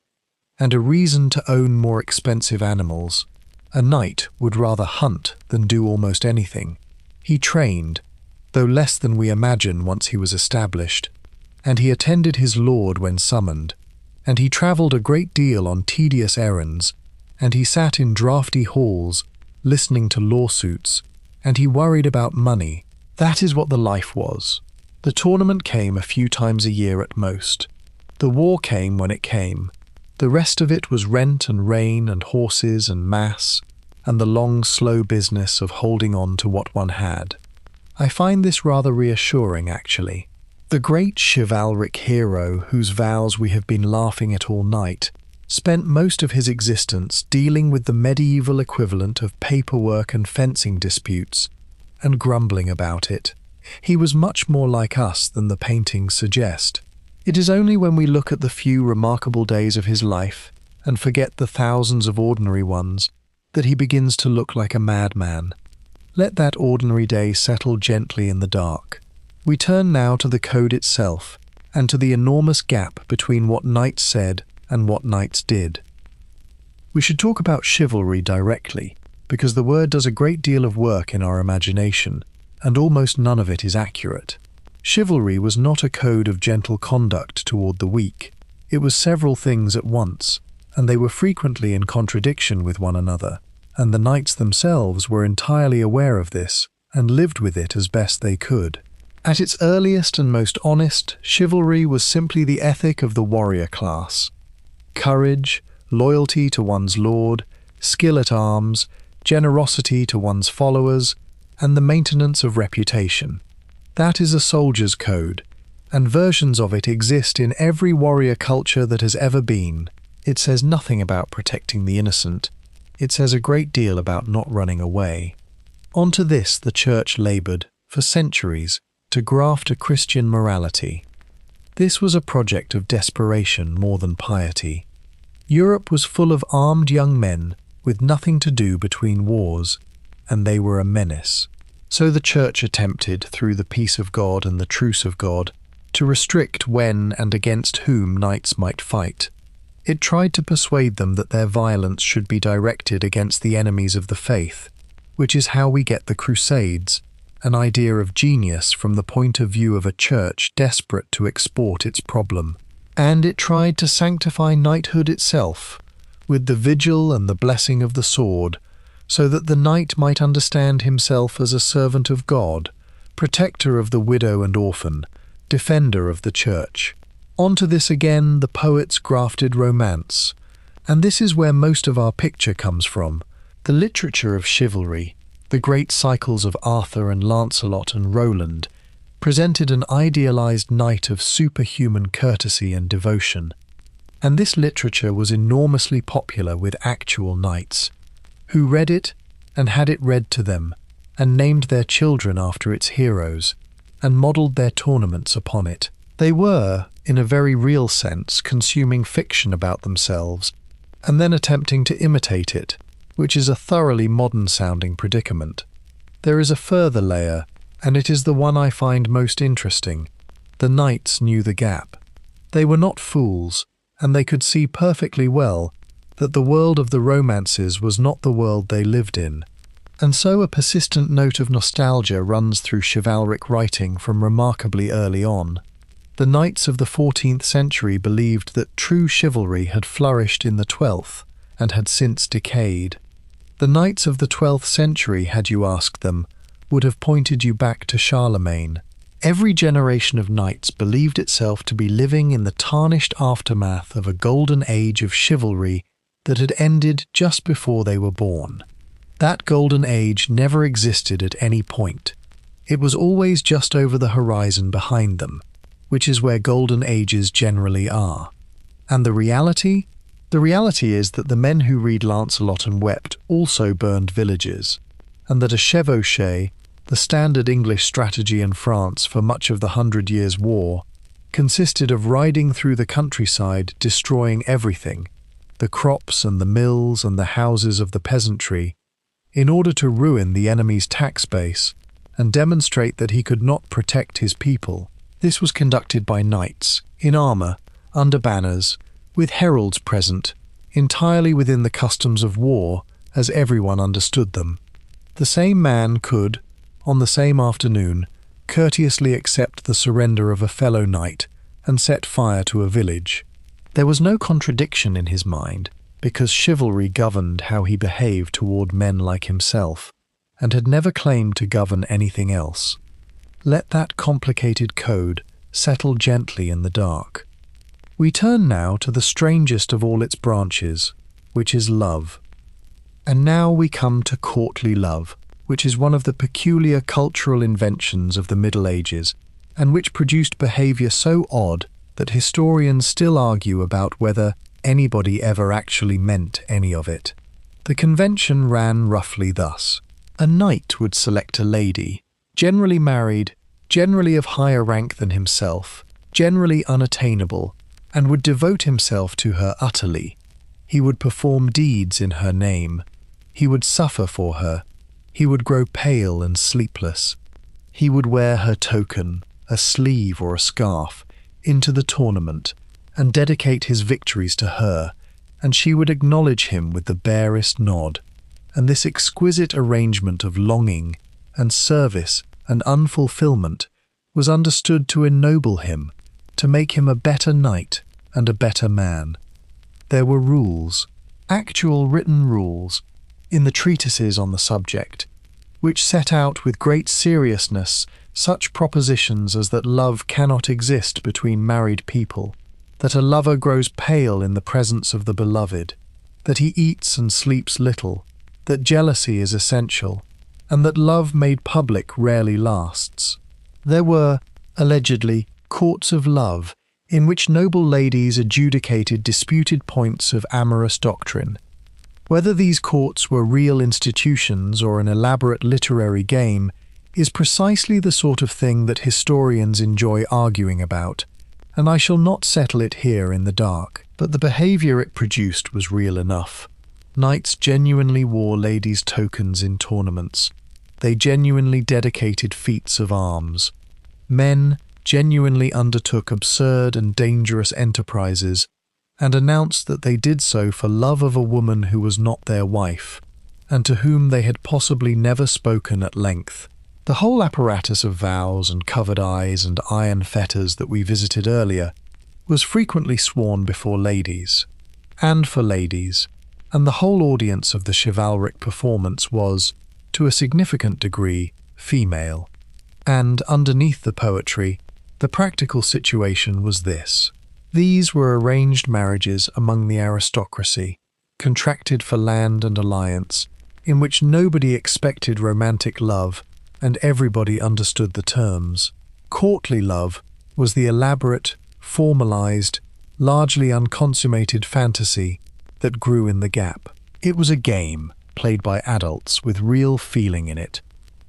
[SPEAKER 1] and a reason to own more expensive animals. A knight would rather hunt than do almost anything. He trained, though less than we imagine once he was established, and he attended his lord when summoned, and he travelled a great deal on tedious errands, and he sat in draughty halls, listening to lawsuits, and he worried about money. That is what the life was. The tournament came a few times a year at most. The war came when it came. The rest of it was rent and rain and horses and mass, and the long, slow business of holding on to what one had. I find this rather reassuring, actually. The great chivalric hero, whose vows we have been laughing at all night, spent most of his existence dealing with the medieval equivalent of paperwork and fencing disputes, and grumbling about it. He was much more like us than the paintings suggest. It is only when we look at the few remarkable days of his life, and forget the thousands of ordinary ones, that he begins to look like a madman. Let that ordinary day settle gently in the dark. We turn now to the code itself, and to the enormous gap between what knights said and what knights did. We should talk about chivalry directly, because the word does a great deal of work in our imagination, and almost none of it is accurate. Chivalry was not a code of gentle conduct toward the weak. It was several things at once, and they were frequently in contradiction with one another, and the knights themselves were entirely aware of this, and lived with it as best they could. At its earliest and most honest, chivalry was simply the ethic of the warrior class. Courage, loyalty to one's lord, skill at arms, generosity to one's followers, and the maintenance of reputation. That is a soldier's code, and versions of it exist in every warrior culture that has ever been. It says nothing about protecting the innocent. It says a great deal about not running away. Onto this the Church laboured, for centuries, to graft a Christian morality. This was a project of desperation more than piety. Europe was full of armed young men with nothing to do between wars, and they were a menace. So the Church attempted, through the peace of God and the truce of God, to restrict when and against whom knights might fight. It tried to persuade them that their violence should be directed against the enemies of the faith, which is how we get the Crusades, an idea of genius from the point of view of a church desperate to export its problem. And it tried to sanctify knighthood itself, with the vigil and the blessing of the sword, so that the knight might understand himself as a servant of God, protector of the widow and orphan, defender of the church. Onto this again the poets grafted romance, and this is where most of our picture comes from. The literature of chivalry, the great cycles of Arthur and Lancelot and Roland, presented an idealized knight of superhuman courtesy and devotion. And this literature was enormously popular with actual knights, who read it and had it read to them, and named their children after its heroes, and modelled their tournaments upon it. They were, in a very real sense, consuming fiction about themselves, and then attempting to imitate it, which is a thoroughly modern-sounding predicament. There is a further layer, and it is the one I find most interesting. The knights knew the gap. They were not fools, and they could see perfectly well that the world of the romances was not the world they lived in. And so a persistent note of nostalgia runs through chivalric writing from remarkably early on. The knights of the 14th century believed that true chivalry had flourished in the 12th and had since decayed. The knights of the 12th century, had you asked them, would have pointed you back to Charlemagne. Every generation of knights believed itself to be living in the tarnished aftermath of a golden age of chivalry that had ended just before they were born. That golden age never existed at any point. It was always just over the horizon behind them, which is where golden ages generally are. And the reality? The reality is that the men who read Lancelot and wept also burned villages. and that a chevauchée, the standard English strategy in France for much of the 100 Years' War, consisted of riding through the countryside destroying everything, the crops and the mills and the houses of the peasantry, in order to ruin the enemy's tax base and demonstrate that he could not protect his people. This was conducted by knights, in armour, under banners, with heralds present, entirely within the customs of war as everyone understood them. The same man could, on the same afternoon, courteously accept the surrender of a fellow knight and set fire to a village. There was no contradiction in his mind, because chivalry governed how he behaved toward men like himself, and had never claimed to govern anything else. Let that complicated code settle gently in the dark. We turn now to the strangest of all its branches, which is love. And now we come to courtly love, which is one of the peculiar cultural inventions of the Middle Ages, and which produced behaviour so odd that historians still argue about whether anybody ever actually meant any of it. The convention ran roughly thus. A knight would select a lady, generally married, generally of higher rank than himself, generally unattainable, and would devote himself to her utterly. He would perform deeds in her name. He would suffer for her. He would grow pale and sleepless. He would wear her token, a sleeve or a scarf, into the tournament, and dedicate his victories to her, and she would acknowledge him with the barest nod. And this exquisite arrangement of longing and service and unfulfillment was understood to ennoble him, to make him a better knight and a better man. There were rules, actual written rules, in the treatises on the subject, which set out with great seriousness such propositions as that love cannot exist between married people, that a lover grows pale in the presence of the beloved, that he eats and sleeps little, that jealousy is essential, and that love made public rarely lasts. There were, allegedly, courts of love, in which noble ladies adjudicated disputed points of amorous doctrine. Whether these courts were real institutions or an elaborate literary game is precisely the sort of thing that historians enjoy arguing about, and I shall not settle it here in the dark. But the behaviour it produced was real enough. Knights genuinely wore ladies' tokens in tournaments. They genuinely dedicated feats of arms. Men genuinely undertook absurd and dangerous enterprises and announced that they did so for love of a woman who was not their wife, and to whom they had possibly never spoken at length. The whole apparatus of vows and covered eyes and iron fetters that we visited earlier was frequently sworn before ladies, and for ladies, and the whole audience of the chivalric performance was, to a significant degree, female. And underneath the poetry, the practical situation was this. These were arranged marriages among the aristocracy, contracted for land and alliance, in which nobody expected romantic love and everybody understood the terms. Courtly love was the elaborate, formalized, largely unconsummated fantasy that grew in the gap. It was a game played by adults with real feeling in it,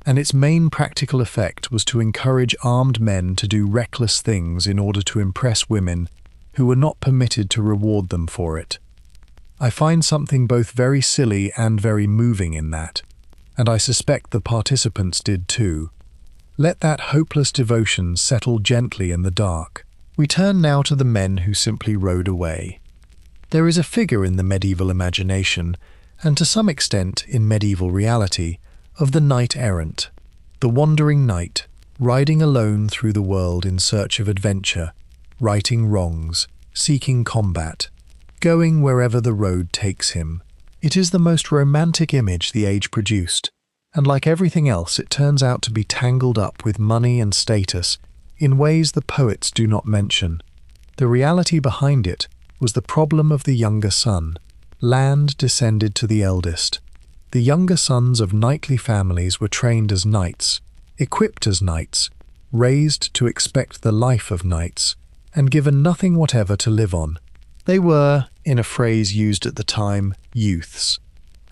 [SPEAKER 1] and its main practical effect was to encourage armed men to do reckless things in order to impress women who were not permitted to reward them for it. I find something both very silly and very moving in that, and I suspect the participants did too. Let that hopeless devotion settle gently in the dark. We turn now to the men who simply rode away. There is a figure in the medieval imagination, and to some extent in medieval reality, of the knight-errant, the wandering knight, riding alone through the world in search of adventure, righting wrongs, seeking combat, going wherever the road takes him. It is the most romantic image the age produced, and like everything else it turns out to be tangled up with money and status in ways the poets do not mention. The reality behind it was the problem of the younger son. Land descended to the eldest. The younger sons of knightly families were trained as knights, equipped as knights, raised to expect the life of knights, and given nothing whatever to live on. They were, in a phrase used at the time, youths,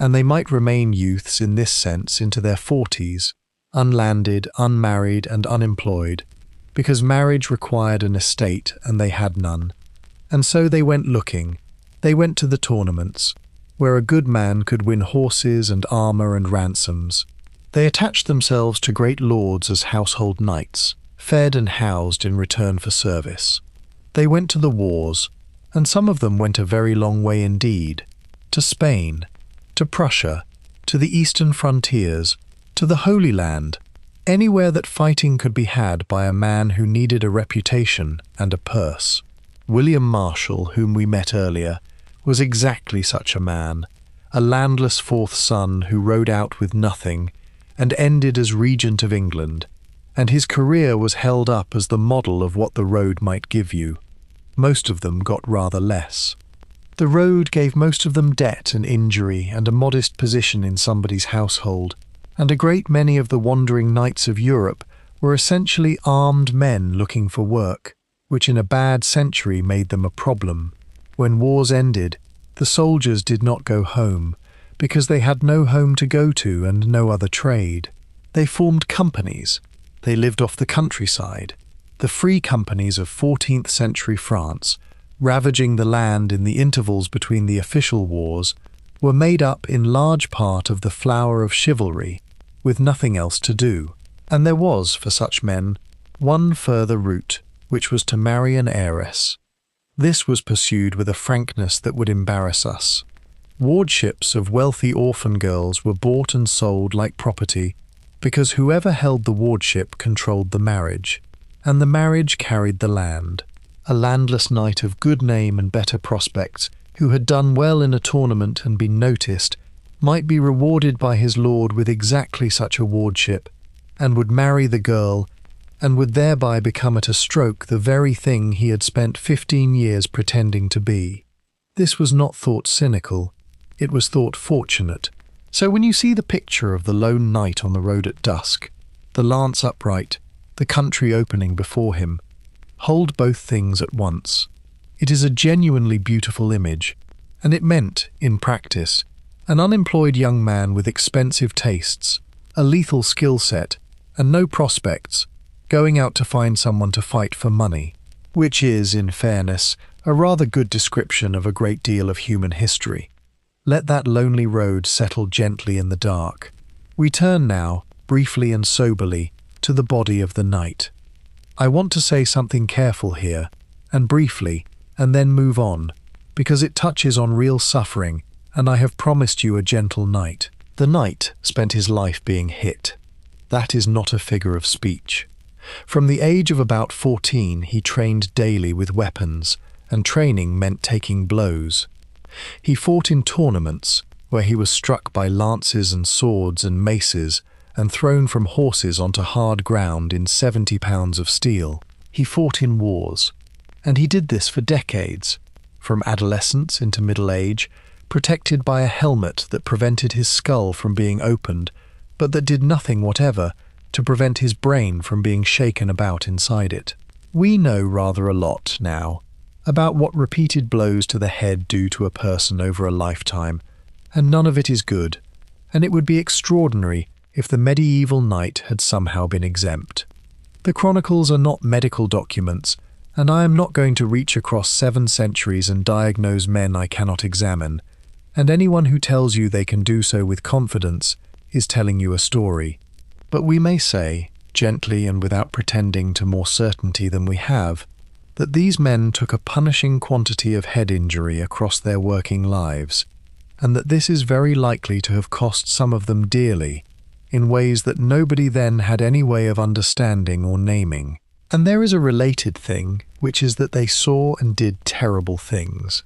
[SPEAKER 1] and they might remain youths in this sense into their 40s, unlanded, unmarried, and unemployed, because marriage required an estate and they had none. And so they went looking. They went to the tournaments, where a good man could win horses and armour and ransoms. They attached themselves to great lords as household knights, fed and housed in return for service. They went to the wars, and some of them went a very long way indeed, to Spain, to Prussia, to the eastern frontiers, to the Holy Land, anywhere that fighting could be had by a man who needed a reputation and a purse. William Marshall, whom we met earlier, was exactly such a man, a landless fourth son who rode out with nothing and ended as regent of England, and his career was held up as the model of what the road might give you. Most of them got rather less. The road gave most of them debt and injury and a modest position in somebody's household, and a great many of the wandering knights of Europe were essentially armed men looking for work, which in a bad century made them a problem. When wars ended, the soldiers did not go home, because they had no home to go to and no other trade. They formed companies. They lived off the countryside. The free companies of 14th century France, ravaging the land in the intervals between the official wars, were made up in large part of the flower of chivalry, with nothing else to do. And there was, for such men, one further route, which was to marry an heiress. This was pursued with a frankness that would embarrass us. Wardships of wealthy orphan girls were bought and sold like property, because whoever held the wardship controlled the marriage, and the marriage carried the land. A landless knight of good name and better prospects, who had done well in a tournament and been noticed, might be rewarded by his lord with exactly such a wardship, and would marry the girl, and would thereby become at a stroke the very thing he had spent 15 years pretending to be. This was not thought cynical, it was thought fortunate. So when you see the picture of the lone knight on the road at dusk, the lance upright, the country opening before him, hold both things at once. It is a genuinely beautiful image, and it meant, in practice, an unemployed young man with expensive tastes, a lethal skill set, and no prospects, going out to find someone to fight for money, which is, in fairness, a rather good description of a great deal of human history. Let that lonely road settle gently in the dark. We turn now, briefly and soberly, to the body of the knight. I want to say something careful here, and briefly, and then move on, because it touches on real suffering, and I have promised you a gentle knight. The knight spent his life being hit. That is not a figure of speech. From the age of about 14, he trained daily with weapons, and training meant taking blows. He fought in tournaments, where he was struck by lances and swords and maces, and thrown from horses onto hard ground in 70 pounds of steel. He fought in wars, and he did this for decades, from adolescence into middle age, protected by a helmet that prevented his skull from being opened, but that did nothing whatever to prevent his brain from being shaken about inside it. We know rather a lot now about what repeated blows to the head do to a person over a lifetime, and none of it is good, and it would be extraordinary if the medieval knight had somehow been exempt. The chronicles are not medical documents, and I am not going to reach across 7 centuries and diagnose men I cannot examine, and anyone who tells you they can do so with confidence is telling you a story. But we may say, gently and without pretending to more certainty than we have, that these men took a punishing quantity of head injury across their working lives, and that this is very likely to have cost some of them dearly, in ways that nobody then had any way of understanding or naming. And there is a related thing, which is that they saw and did terrible things.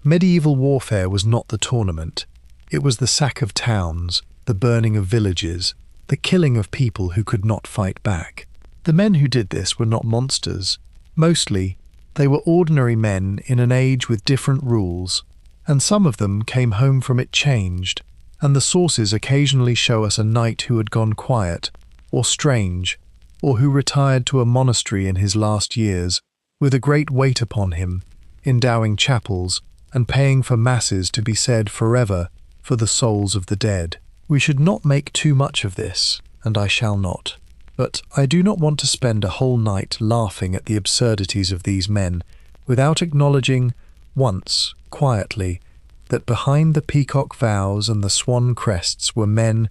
[SPEAKER 1] Medieval warfare was not the tournament. It was the sack of towns, the burning of villages, the killing of people who could not fight back. The men who did this were not monsters. Mostly, they were ordinary men in an age with different rules, and some of them came home from it changed, and the sources occasionally show us a knight who had gone quiet, or strange, or who retired to a monastery in his last years, with a great weight upon him, endowing chapels, and paying for masses to be said forever for the souls of the dead. We should not make too much of this, and I shall not. But I do not want to spend a whole night laughing at the absurdities of these men, without acknowledging, once, quietly, that behind the peacock vows and the swan crests were men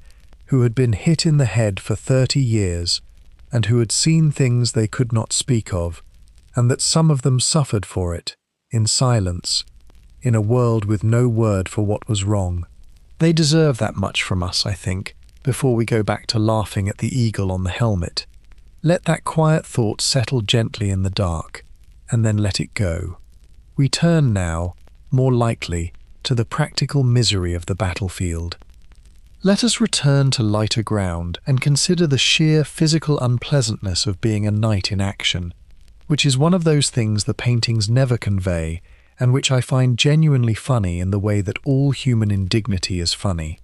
[SPEAKER 1] who had been hit in the head for 30 years, and who had seen things they could not speak of, and that some of them suffered for it, in silence, in a world with no word for what was wrong. They deserve that much from us, I think, before we go back to laughing at the eagle on the helmet. Let that quiet thought settle gently in the dark, and then let it go. We turn now, more lightly, to the practical misery of the battlefield. Let us return to lighter ground and consider the sheer physical unpleasantness of being a knight in action, which is one of those things the paintings never convey, and which I find genuinely funny in the way that all human indignity is funny.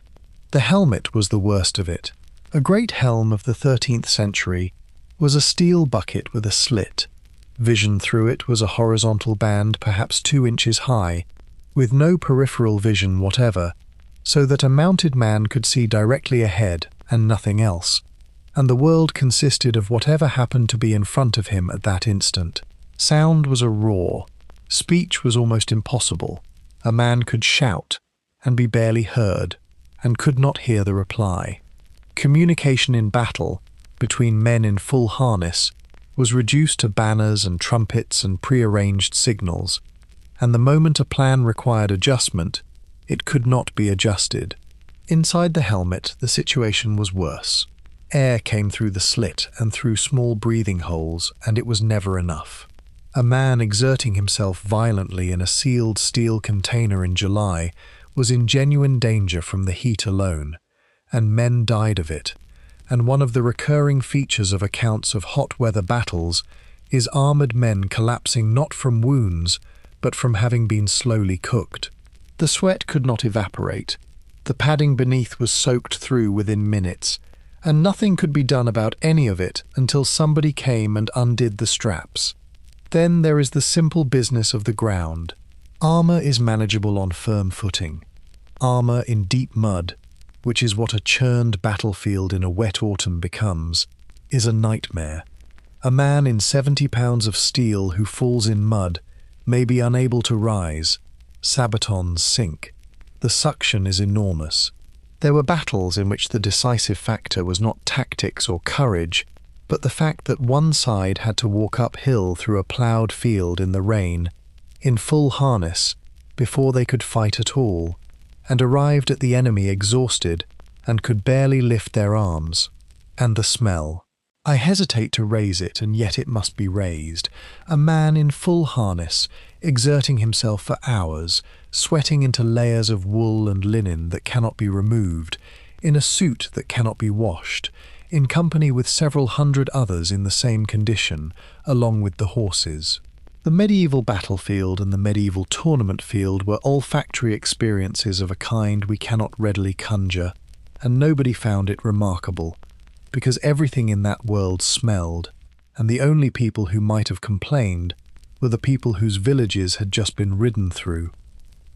[SPEAKER 1] The helmet was the worst of it. A great helm of the 13th century was a steel bucket with a slit. Vision through it was a horizontal band perhaps 2 inches high, with no peripheral vision whatever, so that a mounted man could see directly ahead and nothing else, and the world consisted of whatever happened to be in front of him at that instant. Sound was a roar. Speech was almost impossible. A man could shout and be barely heard, and could not hear the reply. Communication in battle, between men in full harness, was reduced to banners and trumpets and prearranged signals, and the moment a plan required adjustment, it could not be adjusted. Inside the helmet, the situation was worse. Air came through the slit and through small breathing holes, and it was never enough. A man exerting himself violently in a sealed steel container in July was in genuine danger from the heat alone, and men died of it. And one of the recurring features of accounts of hot weather battles is armoured men collapsing not from wounds, but from having been slowly cooked. The sweat could not evaporate. The padding beneath was soaked through within minutes, and nothing could be done about any of it until somebody came and undid the straps. Then there is the simple business of the ground. Armour is manageable on firm footing. Armour in deep mud, which is what a churned battlefield in a wet autumn becomes, is a nightmare. A man in 70 pounds of steel who falls in mud may be unable to rise. Sabatons sink. The suction is enormous. There were battles in which the decisive factor was not tactics or courage, but the fact that one side had to walk uphill through a ploughed field in the rain, in full harness, before they could fight at all, and arrived at the enemy exhausted and could barely lift their arms. And the smell. I hesitate to raise it, and yet it must be raised. A man in full harness, exerting himself for hours, sweating into layers of wool and linen that cannot be removed, in a suit that cannot be washed, in company with several hundred others in the same condition, along with the horses. The medieval battlefield and the medieval tournament field were olfactory experiences of a kind we cannot readily conjure, and nobody found it remarkable, because everything in that world smelled, and the only people who might have complained were the people whose villages had just been ridden through,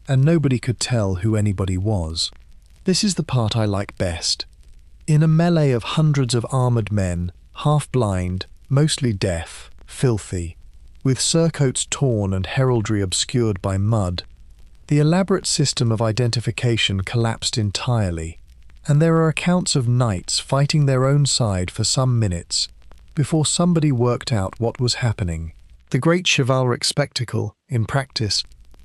[SPEAKER 1] and nobody could tell who anybody was. This is the part I like best. In a melee of hundreds of armoured men, half-blind, mostly deaf, filthy, with surcoats torn and heraldry obscured by mud, the elaborate system of identification collapsed entirely, and there are accounts of knights fighting their own side for some minutes before somebody worked out what was happening. The great chivalric spectacle, in practice,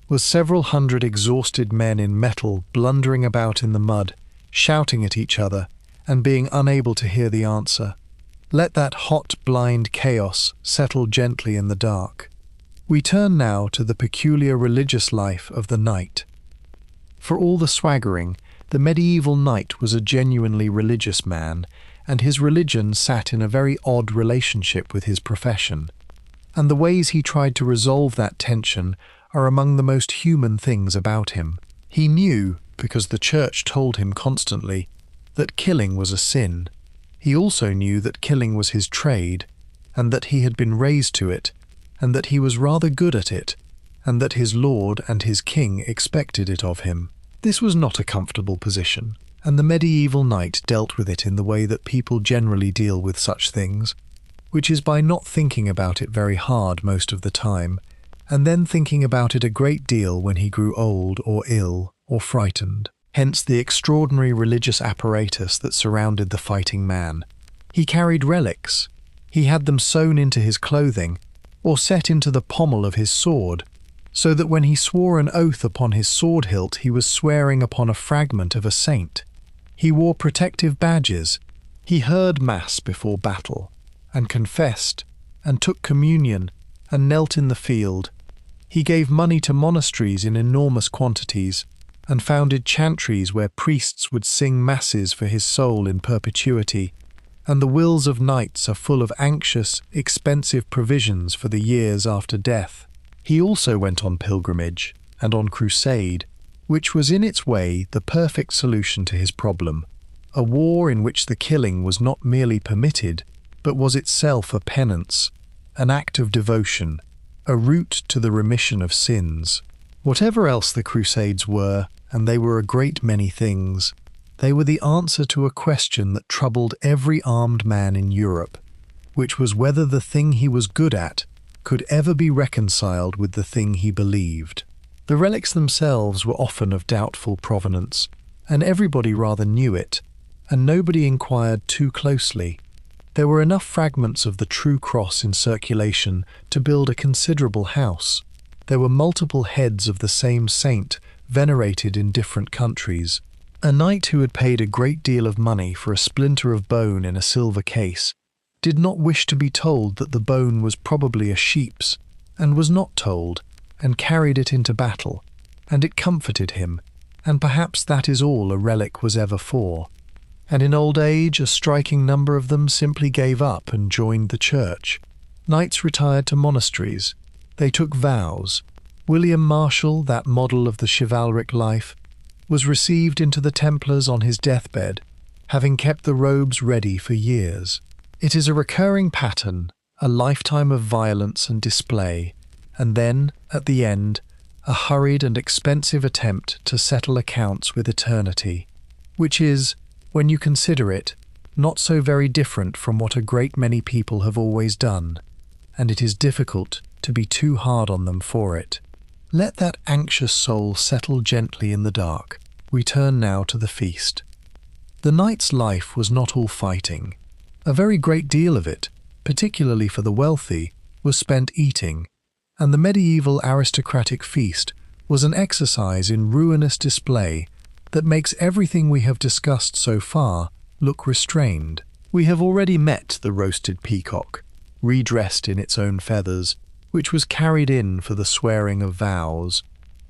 [SPEAKER 1] was several hundred exhausted men in metal blundering about in the mud, shouting at each other, and being unable to hear the answer. Let that hot, blind chaos settle gently in the dark. We turn now to the peculiar religious life of the knight. For all the swaggering, the medieval knight was a genuinely religious man, and his religion sat in a very odd relationship with his profession. And the ways he tried to resolve that tension are among the most human things about him. He knew, because the church told him constantly, that killing was a sin. He also knew that killing was his trade, and that he had been raised to it, and that he was rather good at it, and that his lord and his king expected it of him. This was not a comfortable position, and the medieval knight dealt with it in the way that people generally deal with such things, which is by not thinking about it very hard most of the time, and then thinking about it a great deal when he grew old or ill or frightened. Hence the extraordinary religious apparatus that surrounded the fighting man. He carried relics. He had them sewn into his clothing or set into the pommel of his sword, so that when he swore an oath upon his sword hilt he was swearing upon a fragment of a saint. He wore protective badges. He heard Mass before battle, and confessed, and took communion, and knelt in the field. He gave money to monasteries in enormous quantities, and founded chantries where priests would sing masses for his soul in perpetuity, and the wills of knights are full of anxious, expensive provisions for the years after death. He also went on pilgrimage and on crusade, which was in its way the perfect solution to his problem, a war in which the killing was not merely permitted, but was itself a penance, an act of devotion, a route to the remission of sins. Whatever else the Crusades were, and they were a great many things, they were the answer to a question that troubled every armed man in Europe, which was whether the thing he was good at could ever be reconciled with the thing he believed. The relics themselves were often of doubtful provenance, and everybody rather knew it, and nobody inquired too closely. There were enough fragments of the true cross in circulation to build a considerable house. There were multiple heads of the same saint venerated in different countries. A knight who had paid a great deal of money for a splinter of bone in a silver case did not wish to be told that the bone was probably a sheep's, and was not told, and carried it into battle, and it comforted him, and perhaps that is all a relic was ever for. And in old age a striking number of them simply gave up and joined the church. Knights retired to monasteries. They took vows. William Marshall, that model of the chivalric life, was received into the Templars on his deathbed, having kept the robes ready for years. It is a recurring pattern, a lifetime of violence and display, and then, at the end, a hurried and expensive attempt to settle accounts with eternity, which is, when you consider it, not so very different from what a great many people have always done, and it is difficult to be too hard on them for it. Let that anxious soul settle gently in the dark. We turn now to the feast. The knight's life was not all fighting. A very great deal of it, particularly for the wealthy, was spent eating, and the medieval aristocratic feast was an exercise in ruinous display that makes everything we have discussed so far look restrained. We have already met the roasted peacock, redressed in its own feathers, which was carried in for the swearing of vows.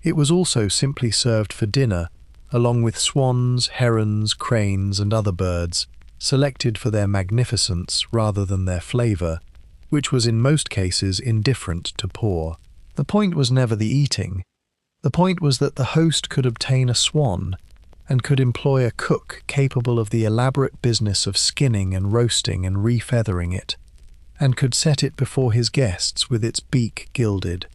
[SPEAKER 1] It was also simply served for dinner, along with swans, herons, cranes, and other birds, selected for their magnificence rather than their flavour, which was in most cases indifferent to poor. The point was never the eating. The point was that the host could obtain a swan, and could employ a cook capable of the elaborate business of skinning and roasting and refeathering it, and could set it before his guests with its beak gilded.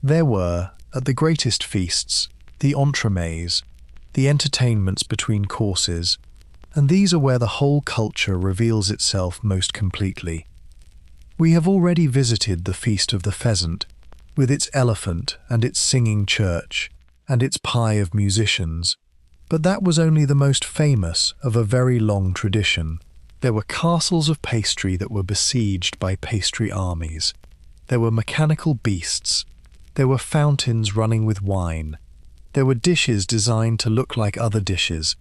[SPEAKER 1] There were, at the greatest feasts, the entremets, the entertainments between courses, and these are where the whole culture reveals itself most completely. We have already visited the Feast of the Pheasant, with its elephant and its singing church, and its pie of musicians, but that was only the most famous of a very long tradition. There were castles of pastry that were besieged by pastry armies. There were mechanical beasts. There were fountains running with wine. There were dishes designed to look like other dishes,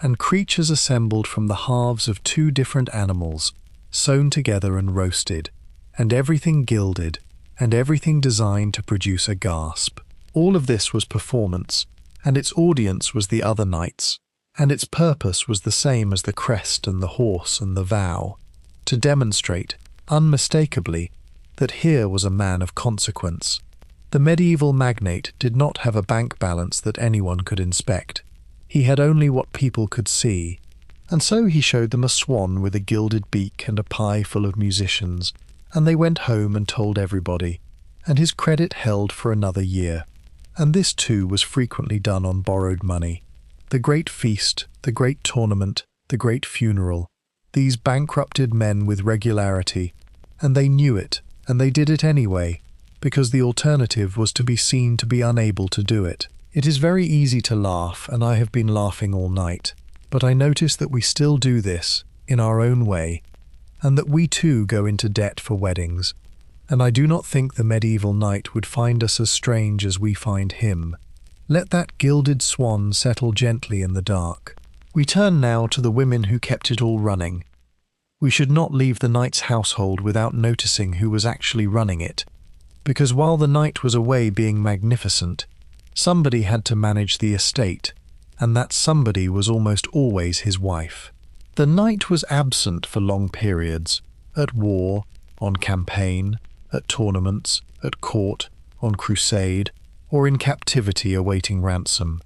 [SPEAKER 1] and creatures assembled from the halves of two different animals, sewn together and roasted, and everything gilded, and everything designed to produce a gasp. All of this was performance, and its audience was the other knights, and its purpose was the same as the crest and the horse and the vow, to demonstrate, unmistakably, that here was a man of consequence. The medieval magnate did not have a bank balance that anyone could inspect. He had only what people could see, and so he showed them a swan with a gilded beak and a pie full of musicians, and they went home and told everybody, and his credit held for another year. And this too was frequently done on borrowed money. The great feast, the great tournament, the great funeral. These bankrupted men with regularity, and they knew it, and they did it anyway, because the alternative was to be seen to be unable to do it. It is very easy to laugh, and I have been laughing all night, but I notice that we still do this, in our own way, and that we too go into debt for weddings, and I do not think the medieval knight would find us as strange as we find him. Let that gilded swan settle gently in the dark. We turn now to the women who kept it all running. We should not leave the knight's household without noticing who was actually running it, because while the knight was away being magnificent, somebody had to manage the estate, and that somebody was almost always his wife. The knight was absent for long periods, at war, on campaign, at tournaments, at court, on crusade, or in captivity awaiting ransom.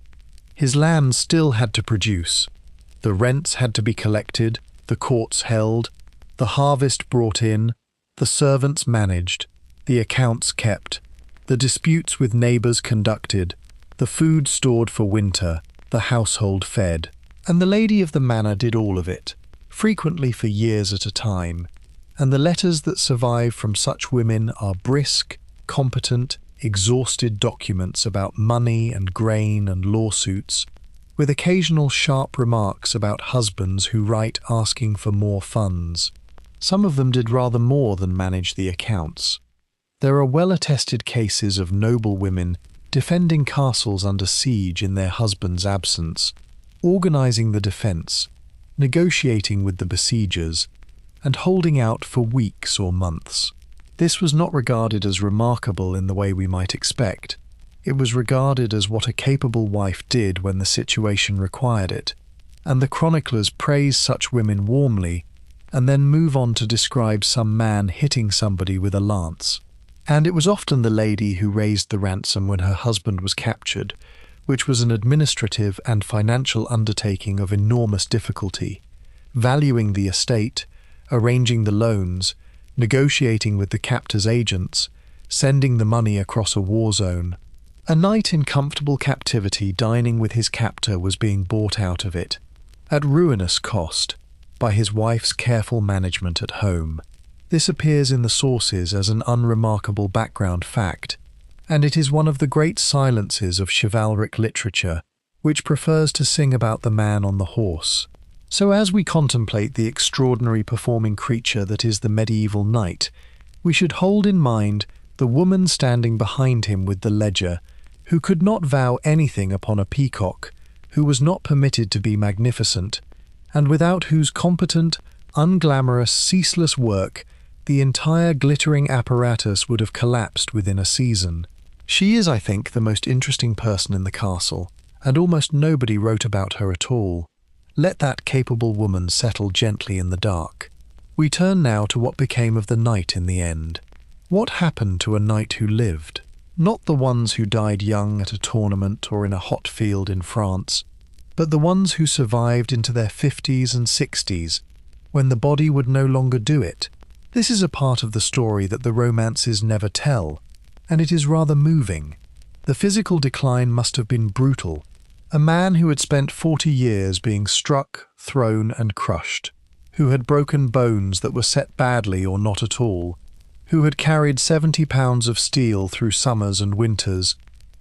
[SPEAKER 1] His land still had to produce. The rents had to be collected, the courts held, the harvest brought in, the servants managed, the accounts kept, the disputes with neighbours conducted, the food stored for winter, the household fed. And the lady of the manor did all of it, frequently for years at a time, and the letters that survive from such women are brisk, competent, exhausted documents about money and grain and lawsuits, with occasional sharp remarks about husbands who write asking for more funds. Some of them did rather more than manage the accounts. There are well-attested cases of noble women defending castles under siege in their husband's absence, organizing the defense, negotiating with the besiegers, and holding out for weeks or months. This was not regarded as remarkable in the way we might expect. It was regarded as what a capable wife did when the situation required it, and the chroniclers praise such women warmly and then move on to describe some man hitting somebody with a lance. And it was often the lady who raised the ransom when her husband was captured, which was an administrative and financial undertaking of enormous difficulty, valuing the estate, arranging the loans, negotiating with the captor's agents, sending the money across a war zone. A knight in comfortable captivity dining with his captor was being bought out of it, at ruinous cost, by his wife's careful management at home. This appears in the sources as an unremarkable background fact, and it is one of the great silences of chivalric literature, which prefers to sing about the man on the horse. So as we contemplate the extraordinary performing creature that is the medieval knight, we should hold in mind the woman standing behind him with the ledger, who could not vow anything upon a peacock, who was not permitted to be magnificent, and without whose competent, unglamorous, ceaseless work the entire glittering apparatus would have collapsed within a season. She is, I think, the most interesting person in the castle, and almost nobody wrote about her at all. Let that capable woman settle gently in the dark. We turn now to what became of the knight in the end. What happened to a knight who lived? Not the ones who died young at a tournament or in a hot field in France, but the ones who survived into their 50s and 60s, when the body would no longer do it. This is a part of the story that the romances never tell, and it is rather moving. The physical decline must have been brutal. A man who had spent 40 years being struck, thrown and crushed, who had broken bones that were set badly or not at all, who had carried 70 pounds of steel through summers and winters,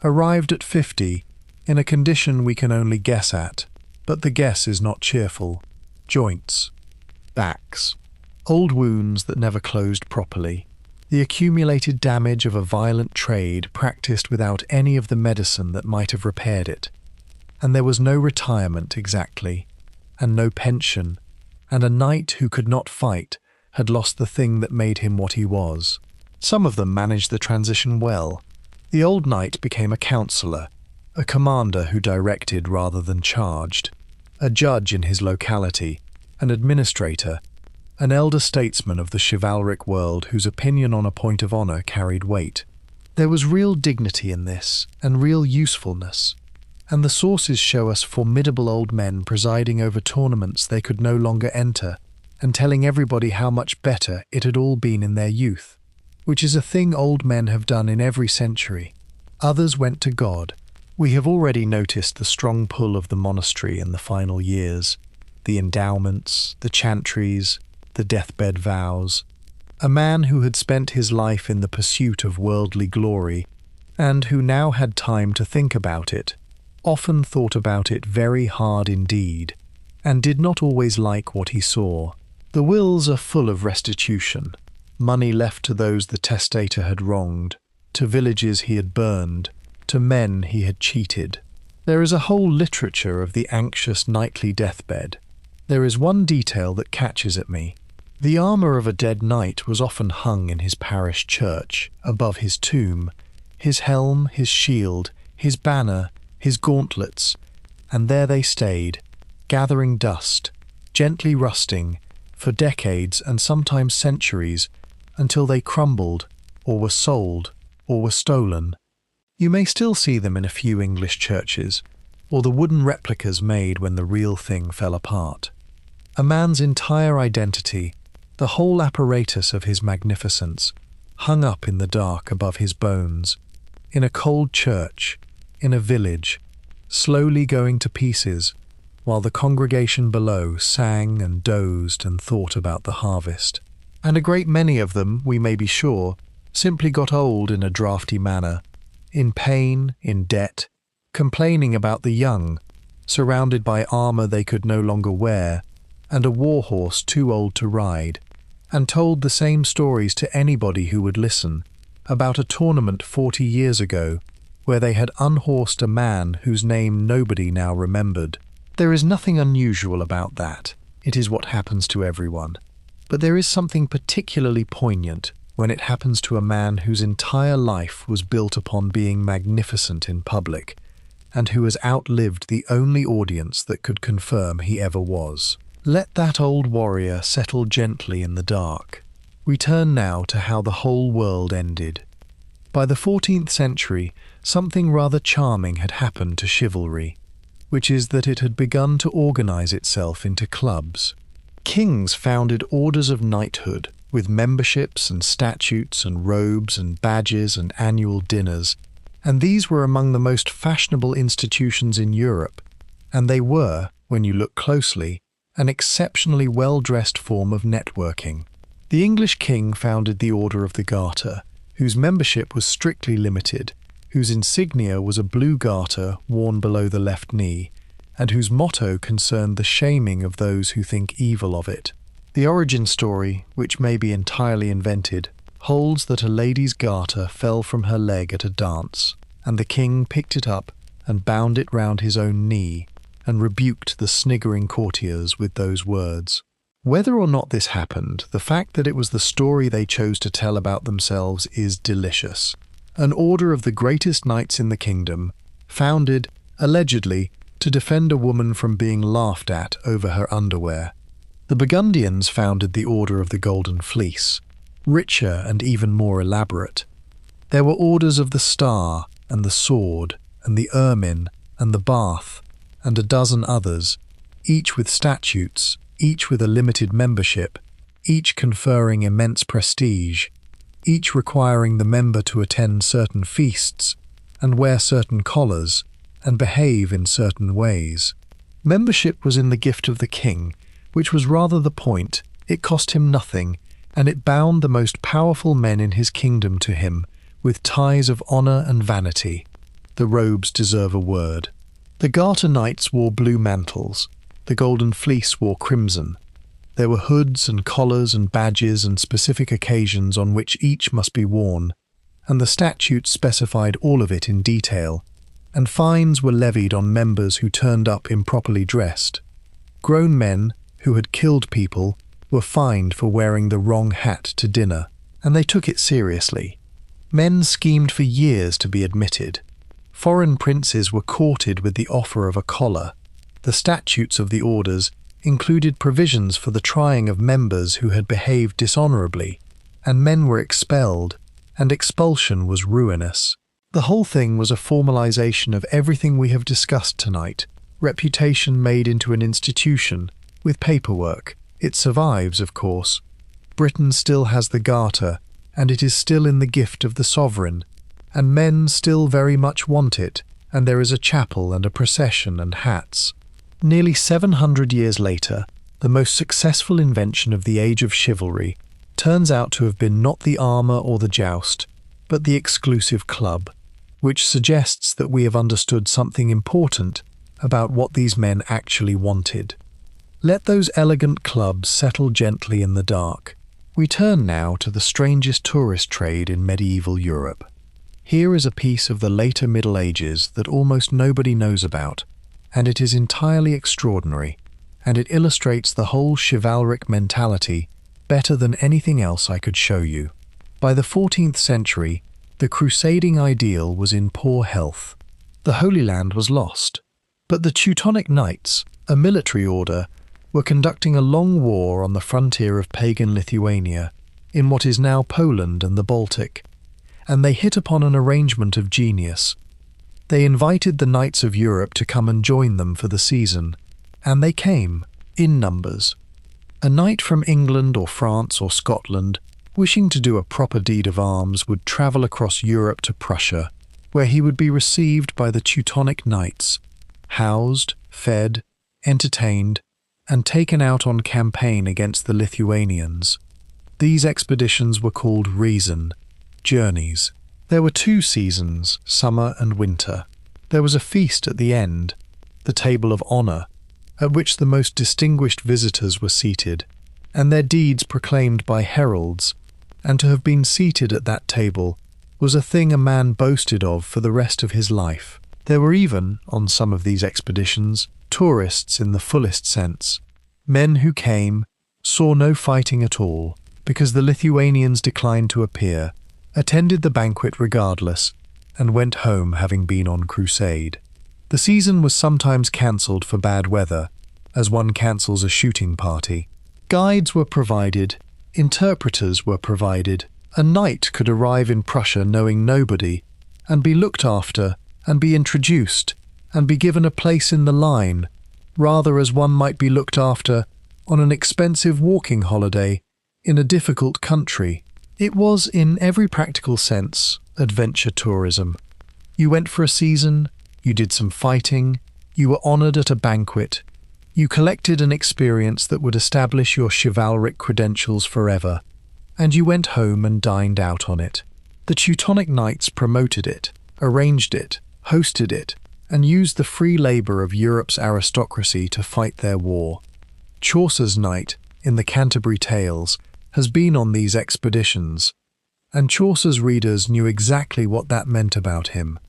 [SPEAKER 1] arrived at 50 in a condition we can only guess at, but the guess is not cheerful. Joints, backs, old wounds that never closed properly, the accumulated damage of a violent trade practiced without any of the medicine that might have repaired it. And there was no retirement exactly, and no pension, and a knight who could not fight had lost the thing that made him what he was. Some of them managed the transition well. The old knight became a counsellor, a commander who directed rather than charged, a judge in his locality, an administrator, an elder statesman of the chivalric world whose opinion on a point of honour carried weight. There was real dignity in this, and real usefulness, and the sources show us formidable old men presiding over tournaments they could no longer enter, and telling everybody how much better it had all been in their youth, which is a thing old men have done in every century. Others went to God, We have already noticed the strong pull of the monastery in the final years, the endowments, the chantries, the deathbed vows. A man who had spent his life in the pursuit of worldly glory, and who now had time to think about it, often thought about it very hard indeed, and did not always like what he saw. The wills are full of restitution, money left to those the testator had wronged, to villages he had burned, to men he had cheated. There is a whole literature of the anxious nightly deathbed. There is one detail that catches at me. The armour of a dead knight was often hung in his parish church, above his tomb, his helm, his shield, his banner, his gauntlets, and there they stayed, gathering dust, gently rusting, for decades and sometimes centuries, until they crumbled, or were sold, or were stolen. You may still see them in a few English churches, or the wooden replicas made when the real thing fell apart. A man's entire identity, the whole apparatus of his magnificence, hung up in the dark above his bones, in a cold church, in a village, slowly going to pieces, while the congregation below sang and dozed and thought about the harvest. And a great many of them, we may be sure, simply got old in a draughty manner, in pain, in debt, complaining about the young, surrounded by armour they could no longer wear, and a war horse too old to ride, and told the same stories to anybody who would listen, about a tournament 40 years ago, where they had unhorsed a man whose name nobody now remembered. There is nothing unusual about that. It is what happens to everyone. But there is something particularly poignant when it happens to a man whose entire life was built upon being magnificent in public, and who has outlived the only audience that could confirm he ever was. Let that old warrior settle gently in the dark. We turn now to how the whole world ended. By the 14th century, something rather charming had happened to chivalry, which is that it had begun to organize itself into clubs. Kings founded orders of knighthood, with memberships and statutes and robes and badges and annual dinners, and these were among the most fashionable institutions in Europe, and they were, when you look closely, an exceptionally well-dressed form of networking. The English king founded the Order of the Garter, whose membership was strictly limited, whose insignia was a blue garter worn below the left knee, and whose motto concerned the shaming of those who think evil of it. The origin story, which may be entirely invented, holds that a lady's garter fell from her leg at a dance, and the king picked it up and bound it round his own knee, and rebuked the sniggering courtiers with those words. Whether or not this happened, the fact that it was the story they chose to tell about themselves is delicious. An order of the greatest knights in the kingdom, founded, allegedly, to defend a woman from being laughed at over her underwear. The Burgundians founded the Order of the Golden Fleece, richer and even more elaborate. There were orders of the Star, and the Sword, and the Ermine, and the Bath, and a dozen others, each with statutes, each with a limited membership, each conferring immense prestige, each requiring the member to attend certain feasts, and wear certain collars, and behave in certain ways. Membership was in the gift of the king, which was rather the point. It cost him nothing, and it bound the most powerful men in his kingdom to him, with ties of honour and vanity. The robes deserve a word. The Garter Knights wore blue mantles, the Golden Fleece wore crimson. There were hoods and collars and badges and specific occasions on which each must be worn, and the statutes specified all of it in detail, and fines were levied on members who turned up improperly dressed. Grown men, who had killed people, were fined for wearing the wrong hat to dinner, and they took it seriously. Men schemed for years to be admitted. Foreign princes were courted with the offer of a collar. The statutes of the orders included provisions for the trying of members who had behaved dishonourably, and men were expelled, and expulsion was ruinous. The whole thing was a formalization of everything we have discussed tonight, reputation made into an institution, with paperwork. It survives, of course. Britain still has the Garter, and it is still in the gift of the sovereign, and men still very much want it, and there is a chapel and a procession and hats. Nearly 700 years later, the most successful invention of the age of chivalry turns out to have been not the armour or the joust, but the exclusive club, which suggests that we have understood something important about what these men actually wanted. Let those elegant clubs settle gently in the dark. We turn now to the strangest tourist trade in medieval Europe. Here is a piece of the later Middle Ages that almost nobody knows about, and it is entirely extraordinary, and it illustrates the whole chivalric mentality better than anything else I could show you. By the 14th century, the crusading ideal was in poor health. The Holy Land was lost. But the Teutonic Knights, a military order, were conducting a long war on the frontier of pagan Lithuania, in what is now Poland and the Baltic, and they hit upon an arrangement of genius. They invited the knights of Europe to come and join them for the season, and they came, in numbers. A knight from England or France or Scotland, wishing to do a proper deed of arms, would travel across Europe to Prussia, where he would be received by the Teutonic Knights, housed, fed, entertained, and taken out on campaign against the Lithuanians. These expeditions were called reason, journeys. There were 2 seasons, summer and winter. There was a feast at the end, the table of honour, at which the most distinguished visitors were seated, and their deeds proclaimed by heralds, and to have been seated at that table was a thing a man boasted of for the rest of his life. There were even, on some of these expeditions, tourists in the fullest sense. Men who came, saw no fighting at all, because the Lithuanians declined to appear, attended the banquet regardless, and went home having been on crusade. The season was sometimes cancelled for bad weather, as one cancels a shooting party. Guides were provided, interpreters were provided. A knight could arrive in Prussia knowing nobody, and be looked after, and be introduced, and be given a place in the line, rather as one might be looked after on an expensive walking holiday in a difficult country. It was, in every practical sense, adventure tourism. You went for a season, you did some fighting, you were honoured at a banquet, you collected an experience that would establish your chivalric credentials forever, and you went home and dined out on it. The Teutonic Knights promoted it, arranged it, hosted it, and used the free labour of Europe's aristocracy to fight their war. Chaucer's knight, in the Canterbury Tales, has been on these expeditions, and Chaucer's readers knew exactly what that meant about him.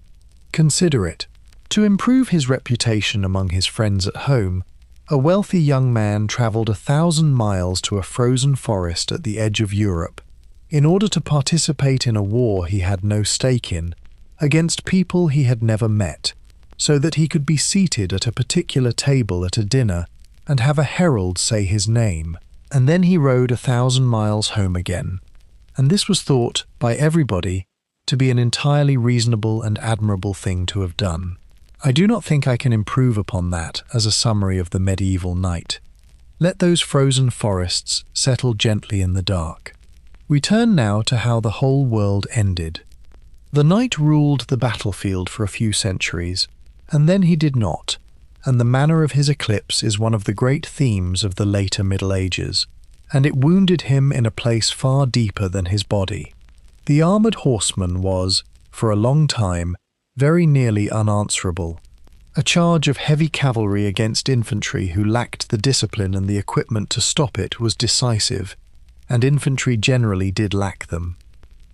[SPEAKER 1] Consider it. To improve his reputation among his friends at home, a wealthy young man travelled 1,000 miles to a frozen forest at the edge of Europe, in order to participate in a war he had no stake in, against people he had never met, so that he could be seated at a particular table at a dinner and have a herald say his name. And then he rode 1,000 miles home again, and this was thought by everybody to be an entirely reasonable and admirable thing to have done. I do not think I can improve upon that as a summary of the medieval knight. Let those frozen forests settle gently in the dark. We turn now to how the whole world ended. The knight ruled the battlefield for a few centuries, and then he did not, and the manner of his eclipse is one of the great themes of the later Middle Ages, and it wounded him in a place far deeper than his body. The armoured horseman was, for a long time, very nearly unanswerable. A charge of heavy cavalry against infantry who lacked the discipline and the equipment to stop it was decisive, and infantry generally did lack them.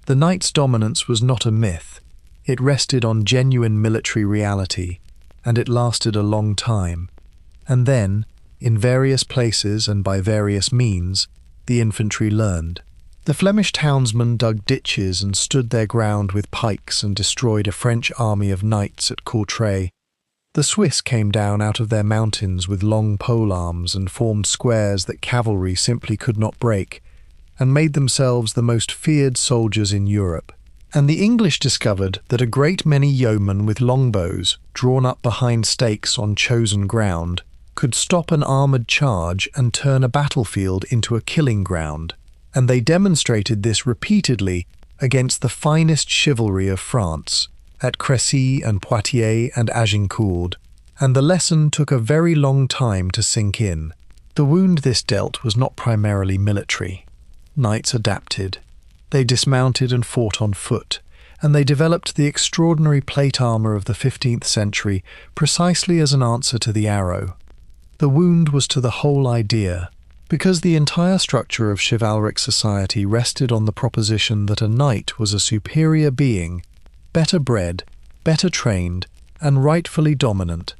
[SPEAKER 1] The knight's dominance was not a myth. It rested on genuine military reality, and it lasted a long time. And then, in various places and by various means, the infantry learned. The Flemish townsmen dug ditches and stood their ground with pikes and destroyed a French army of knights at Courtrai. The Swiss came down out of their mountains with long polearms and formed squares that cavalry simply could not break, and made themselves the most feared soldiers in Europe. And the English discovered that a great many yeomen with longbows, drawn up behind stakes on chosen ground, could stop an armoured charge and turn a battlefield into a killing ground, and they demonstrated this repeatedly against the finest chivalry of France, at Crécy and Poitiers and Agincourt, and the lesson took a very long time to sink in. The wound this dealt was not primarily military. Knights adapted. They dismounted and fought on foot, and they developed the extraordinary plate armour of the 15th century precisely as an answer to the arrow. The wound was to the whole idea, because the entire structure of chivalric society rested on the proposition that a knight was a superior being, better bred, better trained, and rightfully dominant,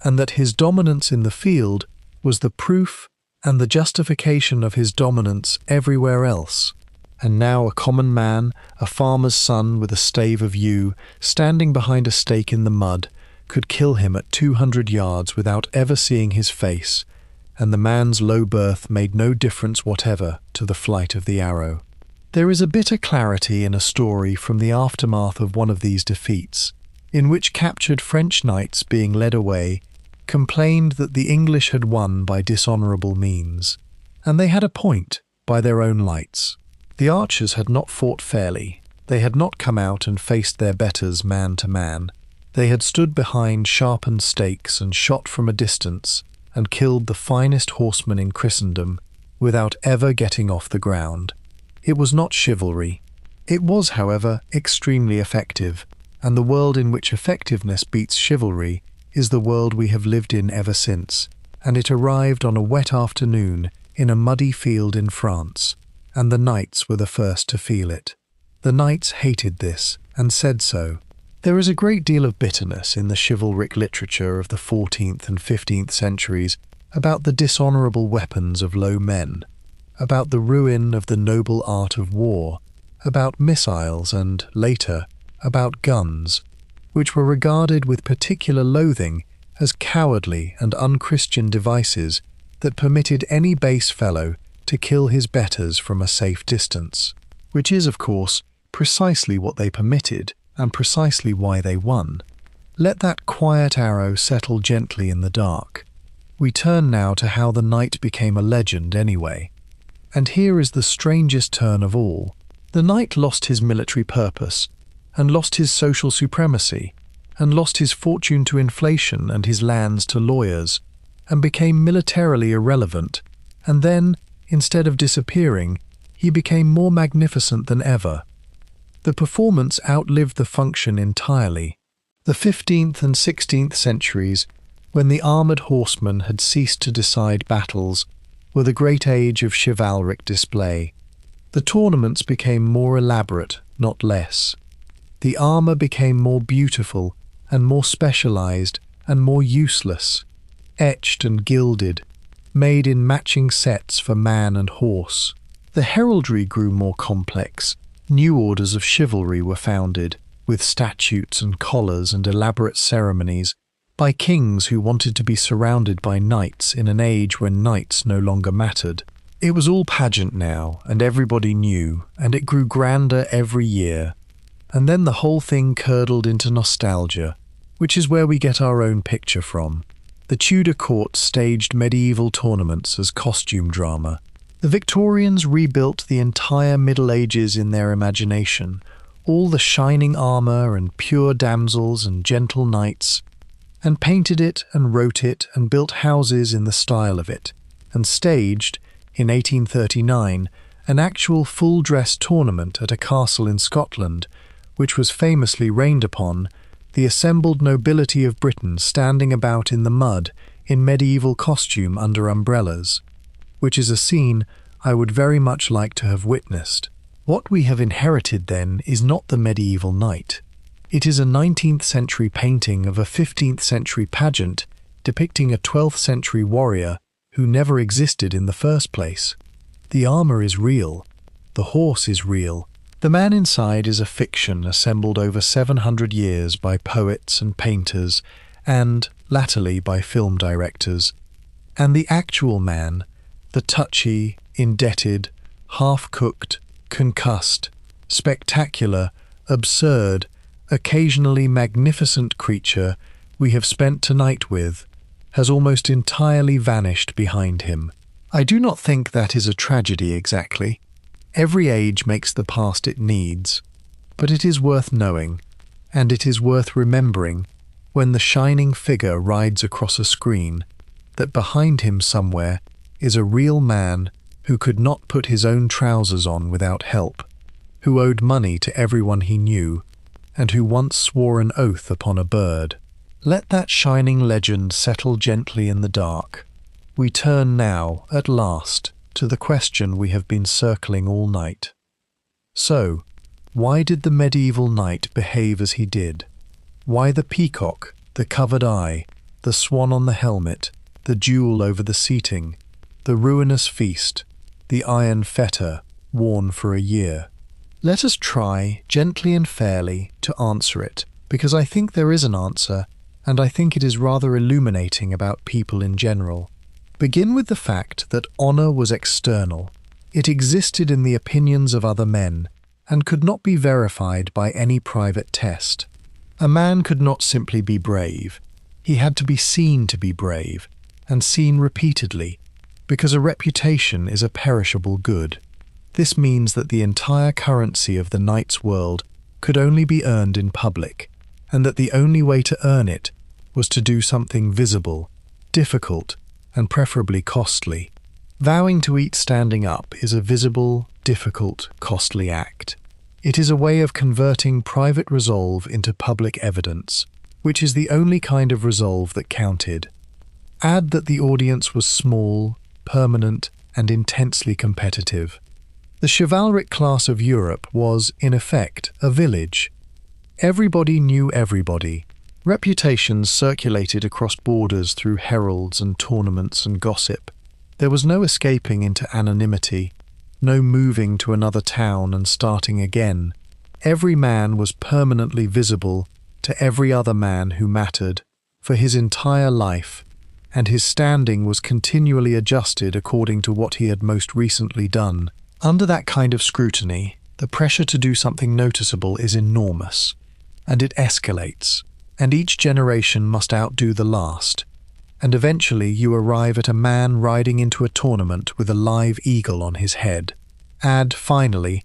[SPEAKER 1] and that his dominance in the field was the proof and the justification of his dominance everywhere else. And now a common man, a farmer's son with a stave of yew, standing behind a stake in the mud, could kill him at 200 yards without ever seeing his face, and the man's low birth made no difference whatever to the flight of the arrow. There is a bitter clarity in a story from the aftermath of one of these defeats, in which captured French knights being led away complained that the English had won by dishonourable means, and they had a point by their own lights. The archers had not fought fairly. They had not come out and faced their betters man to man. They had stood behind sharpened stakes and shot from a distance and killed the finest horseman in Christendom without ever getting off the ground. It was not chivalry. It was, however, extremely effective, and the world in which effectiveness beats chivalry is the world we have lived in ever since, and it arrived on a wet afternoon in a muddy field in France, and the knights were the first to feel it. The knights hated this, and said so. There is a great deal of bitterness in the chivalric literature of the 14th and 15th centuries about the dishonourable weapons of low men, about the ruin of the noble art of war, about missiles and, later, about guns, which were regarded with particular loathing as cowardly and unchristian devices that permitted any base fellow to kill his betters from a safe distance, which is, of course, precisely what they permitted and precisely why they won. Let that quiet arrow settle gently in the dark. We turn now to how the knight became a legend anyway. And here is the strangest turn of all. The knight lost his military purpose, and lost his social supremacy, and lost his fortune to inflation and his lands to lawyers, and became militarily irrelevant, and then, instead of disappearing, he became more magnificent than ever. The performance outlived the function entirely. The 15th and 16th centuries, when the armoured horsemen had ceased to decide battles, were the great age of chivalric display. The tournaments became more elaborate, not less. The armour became more beautiful and more specialised and more useless, etched and gilded, made in matching sets for man and horse. The heraldry grew more complex. New orders of chivalry were founded, with statutes and collars and elaborate ceremonies, by kings who wanted to be surrounded by knights in an age when knights no longer mattered. It was all pageant now, and everybody knew, and it grew grander every year. And then the whole thing curdled into nostalgia, which is where we get our own picture from. The Tudor court staged medieval tournaments as costume drama. The Victorians rebuilt the entire Middle Ages in their imagination, all the shining armour and pure damsels and gentle knights, and painted it and wrote it and built houses in the style of it, and staged, in 1839, an actual full-dress tournament at a castle in Scotland, which was famously rained upon, the assembled nobility of Britain standing about in the mud in medieval costume under umbrellas, which is a scene I would very much like to have witnessed. What we have inherited, then, is not the medieval knight. It is a 19th century painting of a 15th century pageant depicting a 12th century warrior who never existed in the first place. The armour is real. The horse is real. The man inside is a fiction assembled over 700 years by poets and painters and, latterly, by film directors. And the actual man, the touchy, indebted, half-cooked, concussed, spectacular, absurd, occasionally magnificent creature we have spent tonight with, has almost entirely vanished behind him. I do not think that is a tragedy exactly. Every age makes the past it needs, but it is worth knowing, And it is worth remembering, when the shining figure rides across a screen, that behind him somewhere is a real man who could not put his own trousers on without help, who owed money to everyone he knew, and who once swore an oath upon a bird. Let that shining legend settle gently in the dark. We turn now, at last, to the question we have been circling all night. So, why did the medieval knight behave as he did? Why the peacock, the covered eye, the swan on the helmet, the jewel over the seating, the ruinous feast, the iron fetter worn for a year? Let us try, gently and fairly, to answer it, because I think there is an answer, and I think it is rather illuminating about people in general. Begin with the fact that honour was external. It existed in the opinions of other men, and could not be verified by any private test. A man could not simply be brave. He had to be seen to be brave, and seen repeatedly, because a reputation is a perishable good. This means that the entire currency of the knight's world could only be earned in public, and that the only way to earn it was to do something visible, difficult, and preferably costly. Vowing to eat standing up is a visible, difficult, costly act. It is a way of converting private resolve into public evidence, which is the only kind of resolve that counted. Add that the audience was small, permanent, and intensely competitive. The chivalric class of Europe was, in effect, a village. Everybody knew everybody. Reputations circulated across borders through heralds and tournaments and gossip. There was no escaping into anonymity, no moving to another town and starting again. Every man was permanently visible to every other man who mattered for his entire life, and his standing was continually adjusted according to what he had most recently done. Under that kind of scrutiny, the pressure to do something noticeable is enormous, and it escalates, and each generation must outdo the last. And eventually you arrive at a man riding into a tournament with a live eagle on his head. Add, finally,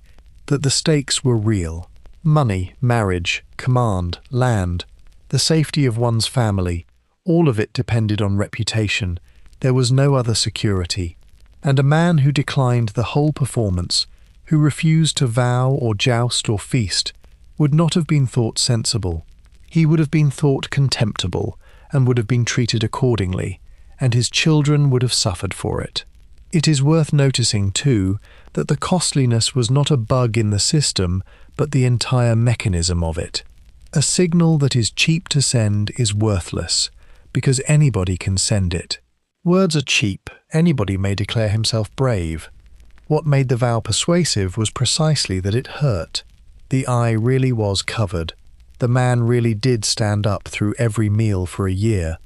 [SPEAKER 1] that the stakes were real. Money, marriage, command, land, the safety of one's family, all of it depended on reputation. There was no other security. And a man who declined the whole performance, who refused to vow or joust or feast, would not have been thought sensible. He would have been thought contemptible, and would have been treated accordingly, and his children would have suffered for it. It is worth noticing, too, that the costliness was not a bug in the system, but the entire mechanism of it. A signal that is cheap to send is worthless, because anybody can send it. Words are cheap. Anybody may declare himself brave. What made the vow persuasive was precisely that it hurt. The eye really was covered. The man really did stand up through every meal for a year.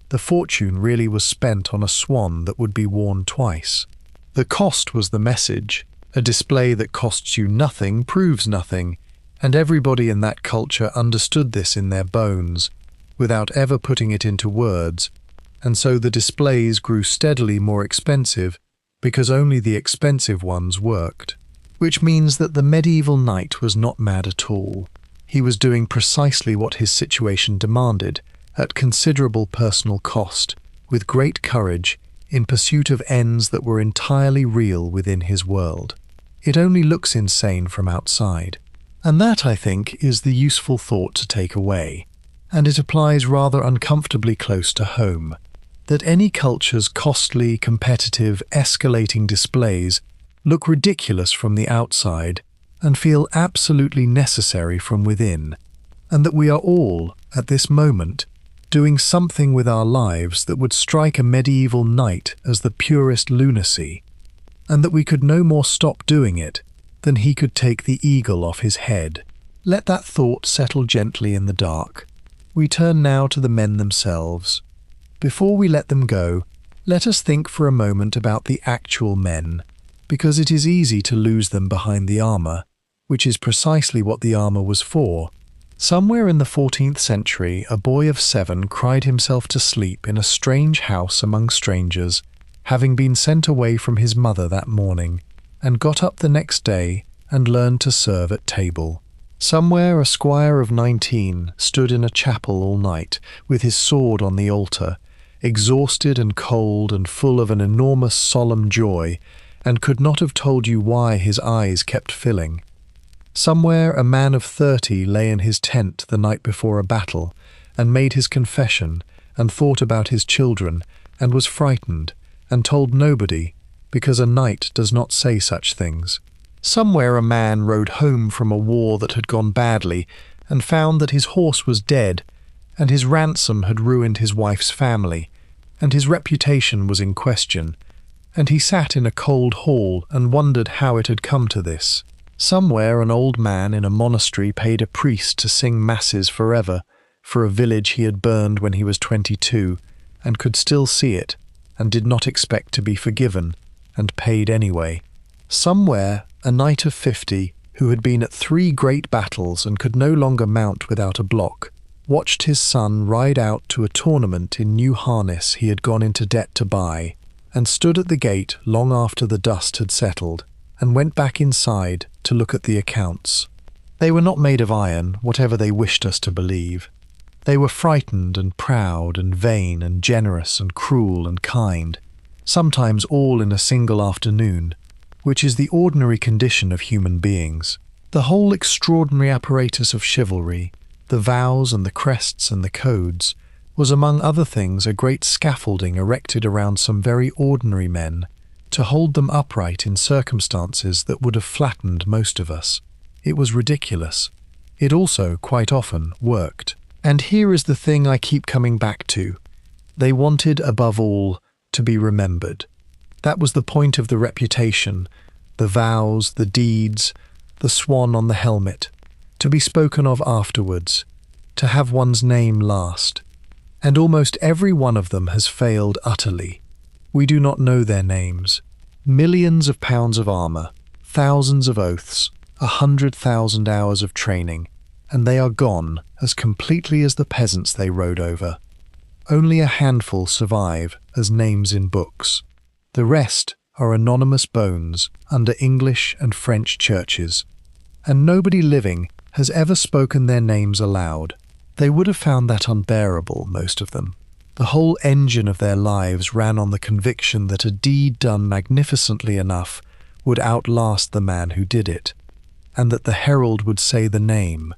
[SPEAKER 1] The fortune really was spent on a swan that would be worn twice. The cost was the message. A display that costs you nothing proves nothing, and everybody in that culture understood this in their bones, without ever putting it into words, and so the displays grew steadily more expensive because only the expensive ones worked. Which means that the medieval knight was not mad at all. He was doing precisely what his situation demanded, at considerable personal cost, with great courage, in pursuit of ends that were entirely real within his world. It only looks insane from outside. And that, I think, is the useful thought to take away, and it applies rather uncomfortably close to home, that any culture's costly, competitive, escalating displays look ridiculous from the outside and feel absolutely necessary from within, and that we are all, at this moment, doing something with our lives that would strike a medieval knight as the purest lunacy, and that we could no more stop doing it than he could take the eagle off his head. Let that thought settle gently in the dark. We turn now to the men themselves. Before we let them go, let us think for a moment about the actual men, because it is easy to lose them behind the armour, which is precisely what the armour was for. Somewhere in the 14th century, a boy of 7 cried himself to sleep in a strange house among strangers, having been sent away from his mother that morning, and got up the next day and learned to serve at table. Somewhere a squire of 19 stood in a chapel all night, with his sword on the altar, exhausted and cold and full of an enormous solemn joy, and could not have told you why his eyes kept filling. Somewhere a man of 30 lay in his tent the night before a battle, and made his confession, and thought about his children, and was frightened, and told nobody, because a knight does not say such things. Somewhere a man rode home from a war that had gone badly, and found that his horse was dead, and his ransom had ruined his wife's family, and his reputation was in question, and he sat in a cold hall and wondered how it had come to this. Somewhere an old man in a monastery paid a priest to sing masses forever, for a village he had burned when he was 22, and could still see it, and did not expect to be forgiven, and paid anyway. Somewhere a knight of 50, who had been at 3 great battles and could no longer mount without a block, watched his son ride out to a tournament in new harness he had gone into debt to buy, and stood at the gate long after the dust had settled, and went back inside to look at the accounts. They were not made of iron, whatever they wished us to believe. They were frightened and proud and vain and generous and cruel and kind, sometimes all in a single afternoon, which is the ordinary condition of human beings. The whole extraordinary apparatus of chivalry, the vows and the crests and the codes, was among other things a great scaffolding erected around some very ordinary men, to hold them upright in circumstances that would have flattened most of us. It was ridiculous. It also, quite often, worked. And here is the thing I keep coming back to. They wanted, above all, to be remembered. That was the point of the reputation, the vows, the deeds, the swan on the helmet, to be spoken of afterwards, to have one's name last. And almost every one of them has failed utterly. We do not know their names. Millions of pounds of armour, thousands of oaths, 100,000 hours of training, and they are gone as completely as the peasants they rode over. Only a handful survive as names in books. The rest are anonymous bones under English and French churches, and nobody living has ever spoken their names aloud. They would have found that unbearable, most of them. The whole engine of their lives ran on the conviction that a deed done magnificently enough would outlast the man who did it, and that the herald would say the name,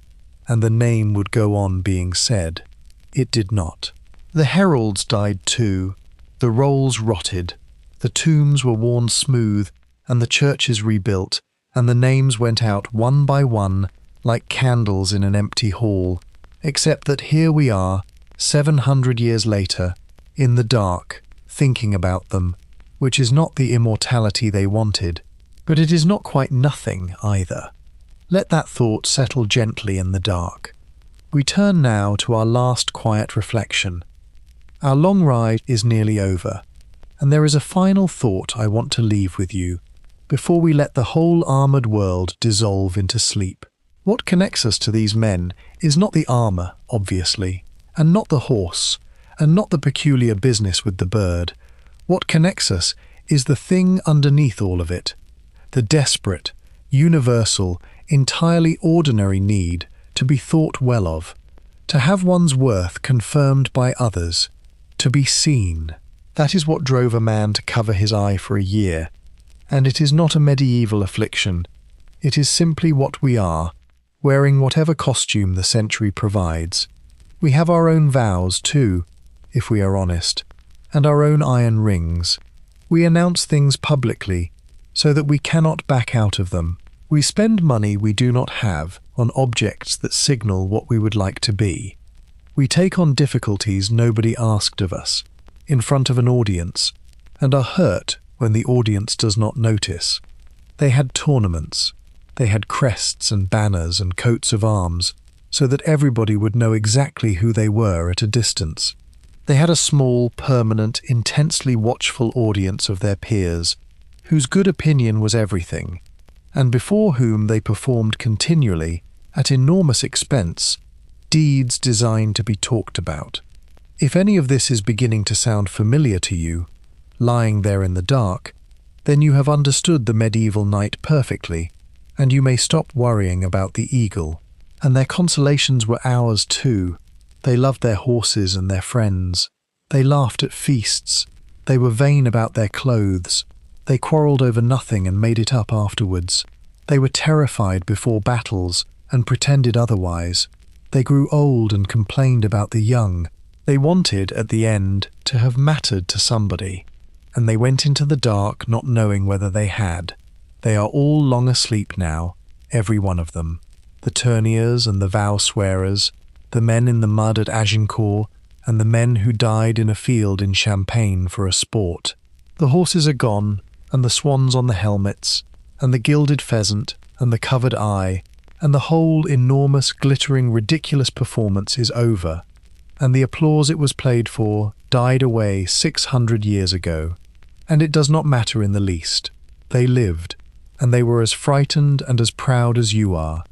[SPEAKER 1] and the name would go on being said. It did not. The heralds died too, the rolls rotted, the tombs were worn smooth, and the churches rebuilt, and the names went out one by one like candles in an empty hall, except that here we are, 700 years later, in the dark, thinking about them, which is not the immortality they wanted, but it is not quite nothing either. Let that thought settle gently in the dark. We turn now to our last quiet reflection. Our long ride is nearly over, and there is a final thought I want to leave with you, before we let the whole armoured world dissolve into sleep. What connects us to these men is not the armour, obviously, and not the horse, and not the peculiar business with the bird. What connects us is the thing underneath all of it, the desperate, universal, entirely ordinary need to be thought well of, to have one's worth confirmed by others, to be seen. That is what drove a man to cover his eye for a year, and it is not a medieval affliction. It is simply what we are, wearing whatever costume the century provides. We have our own vows too, if we are honest, and our own iron rings. We announce things publicly, so that we cannot back out of them. We spend money we do not have on objects that signal what we would like to be. We take on difficulties nobody asked of us, in front of an audience, and are hurt when the audience does not notice. They had tournaments. They had crests and banners and coats of arms, so that everybody would know exactly who they were at a distance. They had a small, permanent, intensely watchful audience of their peers, whose good opinion was everything, and before whom they performed continually, at enormous expense, deeds designed to be talked about. If any of this is beginning to sound familiar to you, lying there in the dark, then you have understood the medieval knight perfectly, and you may stop worrying about the eagle. And their consolations were ours too. They loved their horses and their friends. They laughed at feasts. They were vain about their clothes. They quarrelled over nothing and made it up afterwards. They were terrified before battles and pretended otherwise. They grew old and complained about the young. They wanted, at the end, to have mattered to somebody. And they went into the dark not knowing whether they had. They are all long asleep now, every one of them. The tourniers and the vow swearers, the men in the mud at Agincourt, and the men who died in a field in Champagne for a sport. The horses are gone, and the swans on the helmets, and the gilded pheasant, and the covered eye, and the whole enormous, glittering, ridiculous performance is over, and the applause it was played for died away 600 years ago. And it does not matter in the least. They lived, and they were as frightened and as proud as you are,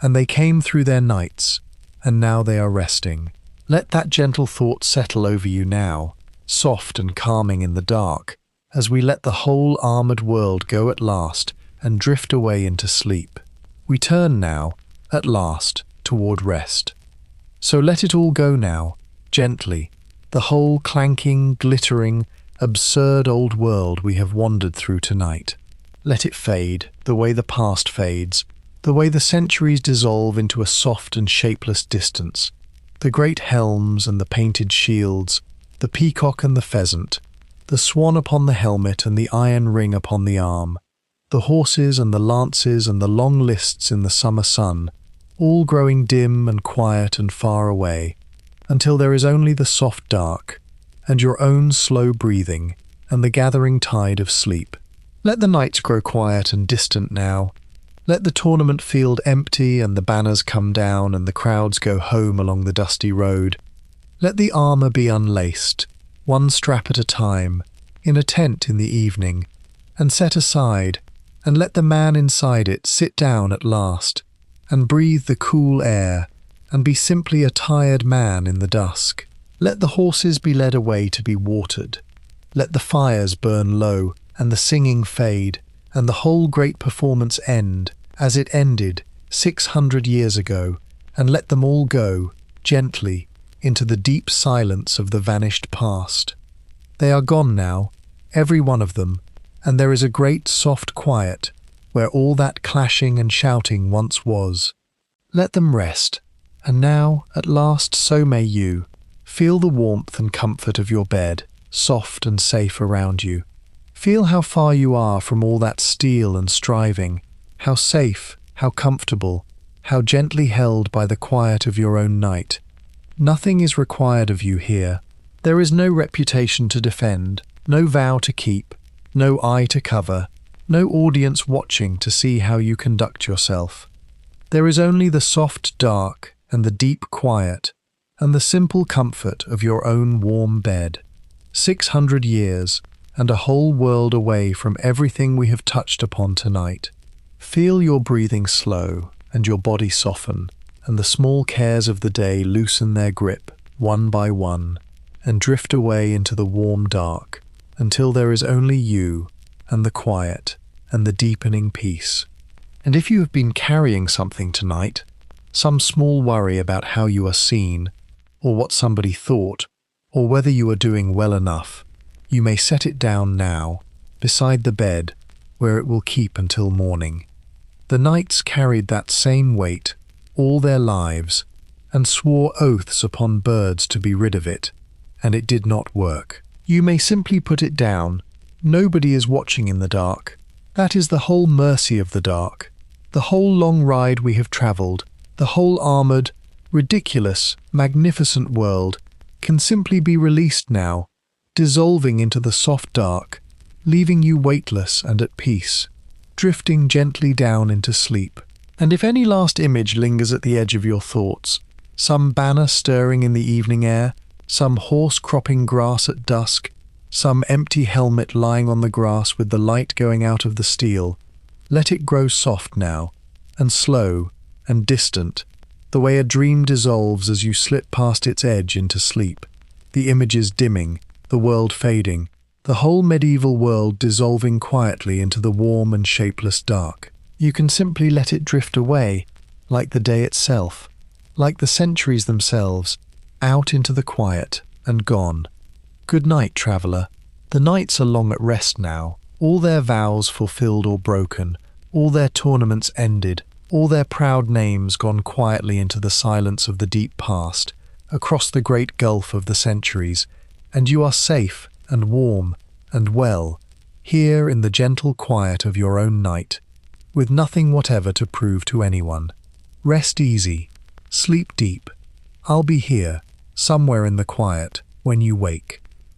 [SPEAKER 1] and they came through their nights, and now they are resting. Let that gentle thought settle over you now, soft and calming in the dark, as we let the whole armoured world go at last and drift away into sleep. We turn now, at last, toward rest. So let it all go now, gently, the whole clanking, glittering, absurd old world we have wandered through tonight. Let it fade, the way the past fades, the way the centuries dissolve into a soft and shapeless distance. The great helms and the painted shields, the peacock and the pheasant, the swan upon the helmet and the iron ring upon the arm, the horses and the lances and the long lists in the summer sun, all growing dim and quiet and far away, until there is only the soft dark, and your own slow breathing, and the gathering tide of sleep. Let the nights grow quiet and distant now. Let the tournament field empty and the banners come down and the crowds go home along the dusty road. Let the armour be unlaced, one strap at a time, in a tent in the evening, and set aside, and let the man inside it sit down at last, and breathe the cool air, and be simply a tired man in the dusk. Let the horses be led away to be watered. Let the fires burn low, and the singing fade, and the whole great performance end, as it ended 600 years ago, and let them all go, gently, into the deep silence of the vanished past. They are gone now, every one of them, and there is a great soft quiet, where all that clashing and shouting once was. Let them rest, and now, at last, so may you. Feel the warmth and comfort of your bed, soft and safe around you. Feel how far you are from all that steel and striving, how safe, how comfortable, how gently held by the quiet of your own night. Nothing is required of you here. There is no reputation to defend, no vow to keep, no eye to cover, no audience watching to see how you conduct yourself. There is only the soft dark and the deep quiet, and the simple comfort of your own warm bed. 600 years, and a whole world away from everything we have touched upon tonight. Feel your breathing slow, and your body soften, and the small cares of the day loosen their grip, one by one, and drift away into the warm dark, until there is only you, and the quiet, and the deepening peace. And if you have been carrying something tonight, some small worry about how you are seen, or what somebody thought, or whether you are doing well enough, you may set it down now, beside the bed, where it will keep until morning. The knights carried that same weight all their lives, and swore oaths upon birds to be rid of it, and it did not work. You may simply put it down. Nobody is watching in the dark. That is the whole mercy of the dark. The whole long ride we have travelled, the whole armoured, ridiculous, magnificent world, can simply be released now, dissolving into the soft dark, leaving you weightless and at peace, drifting gently down into sleep. And if any last image lingers at the edge of your thoughts, some banner stirring in the evening air, some horse cropping grass at dusk, some empty helmet lying on the grass with the light going out of the steel, let it grow soft now, and slow, and distant, the way a dream dissolves as you slip past its edge into sleep, the images dimming, the world fading, the whole medieval world dissolving quietly into the warm and shapeless dark. You can simply let it drift away, like the day itself, like the centuries themselves, out into the quiet and gone. Good night, traveller. The knights are long at rest now, all their vows fulfilled or broken, all their tournaments ended, all their proud names gone quietly into the silence of the deep past, across the great gulf of the centuries, and you are safe and warm and well, here in the gentle quiet of your own night, with nothing whatever to prove to anyone. Rest easy, sleep deep. I'll be here, somewhere in the quiet, when you wake.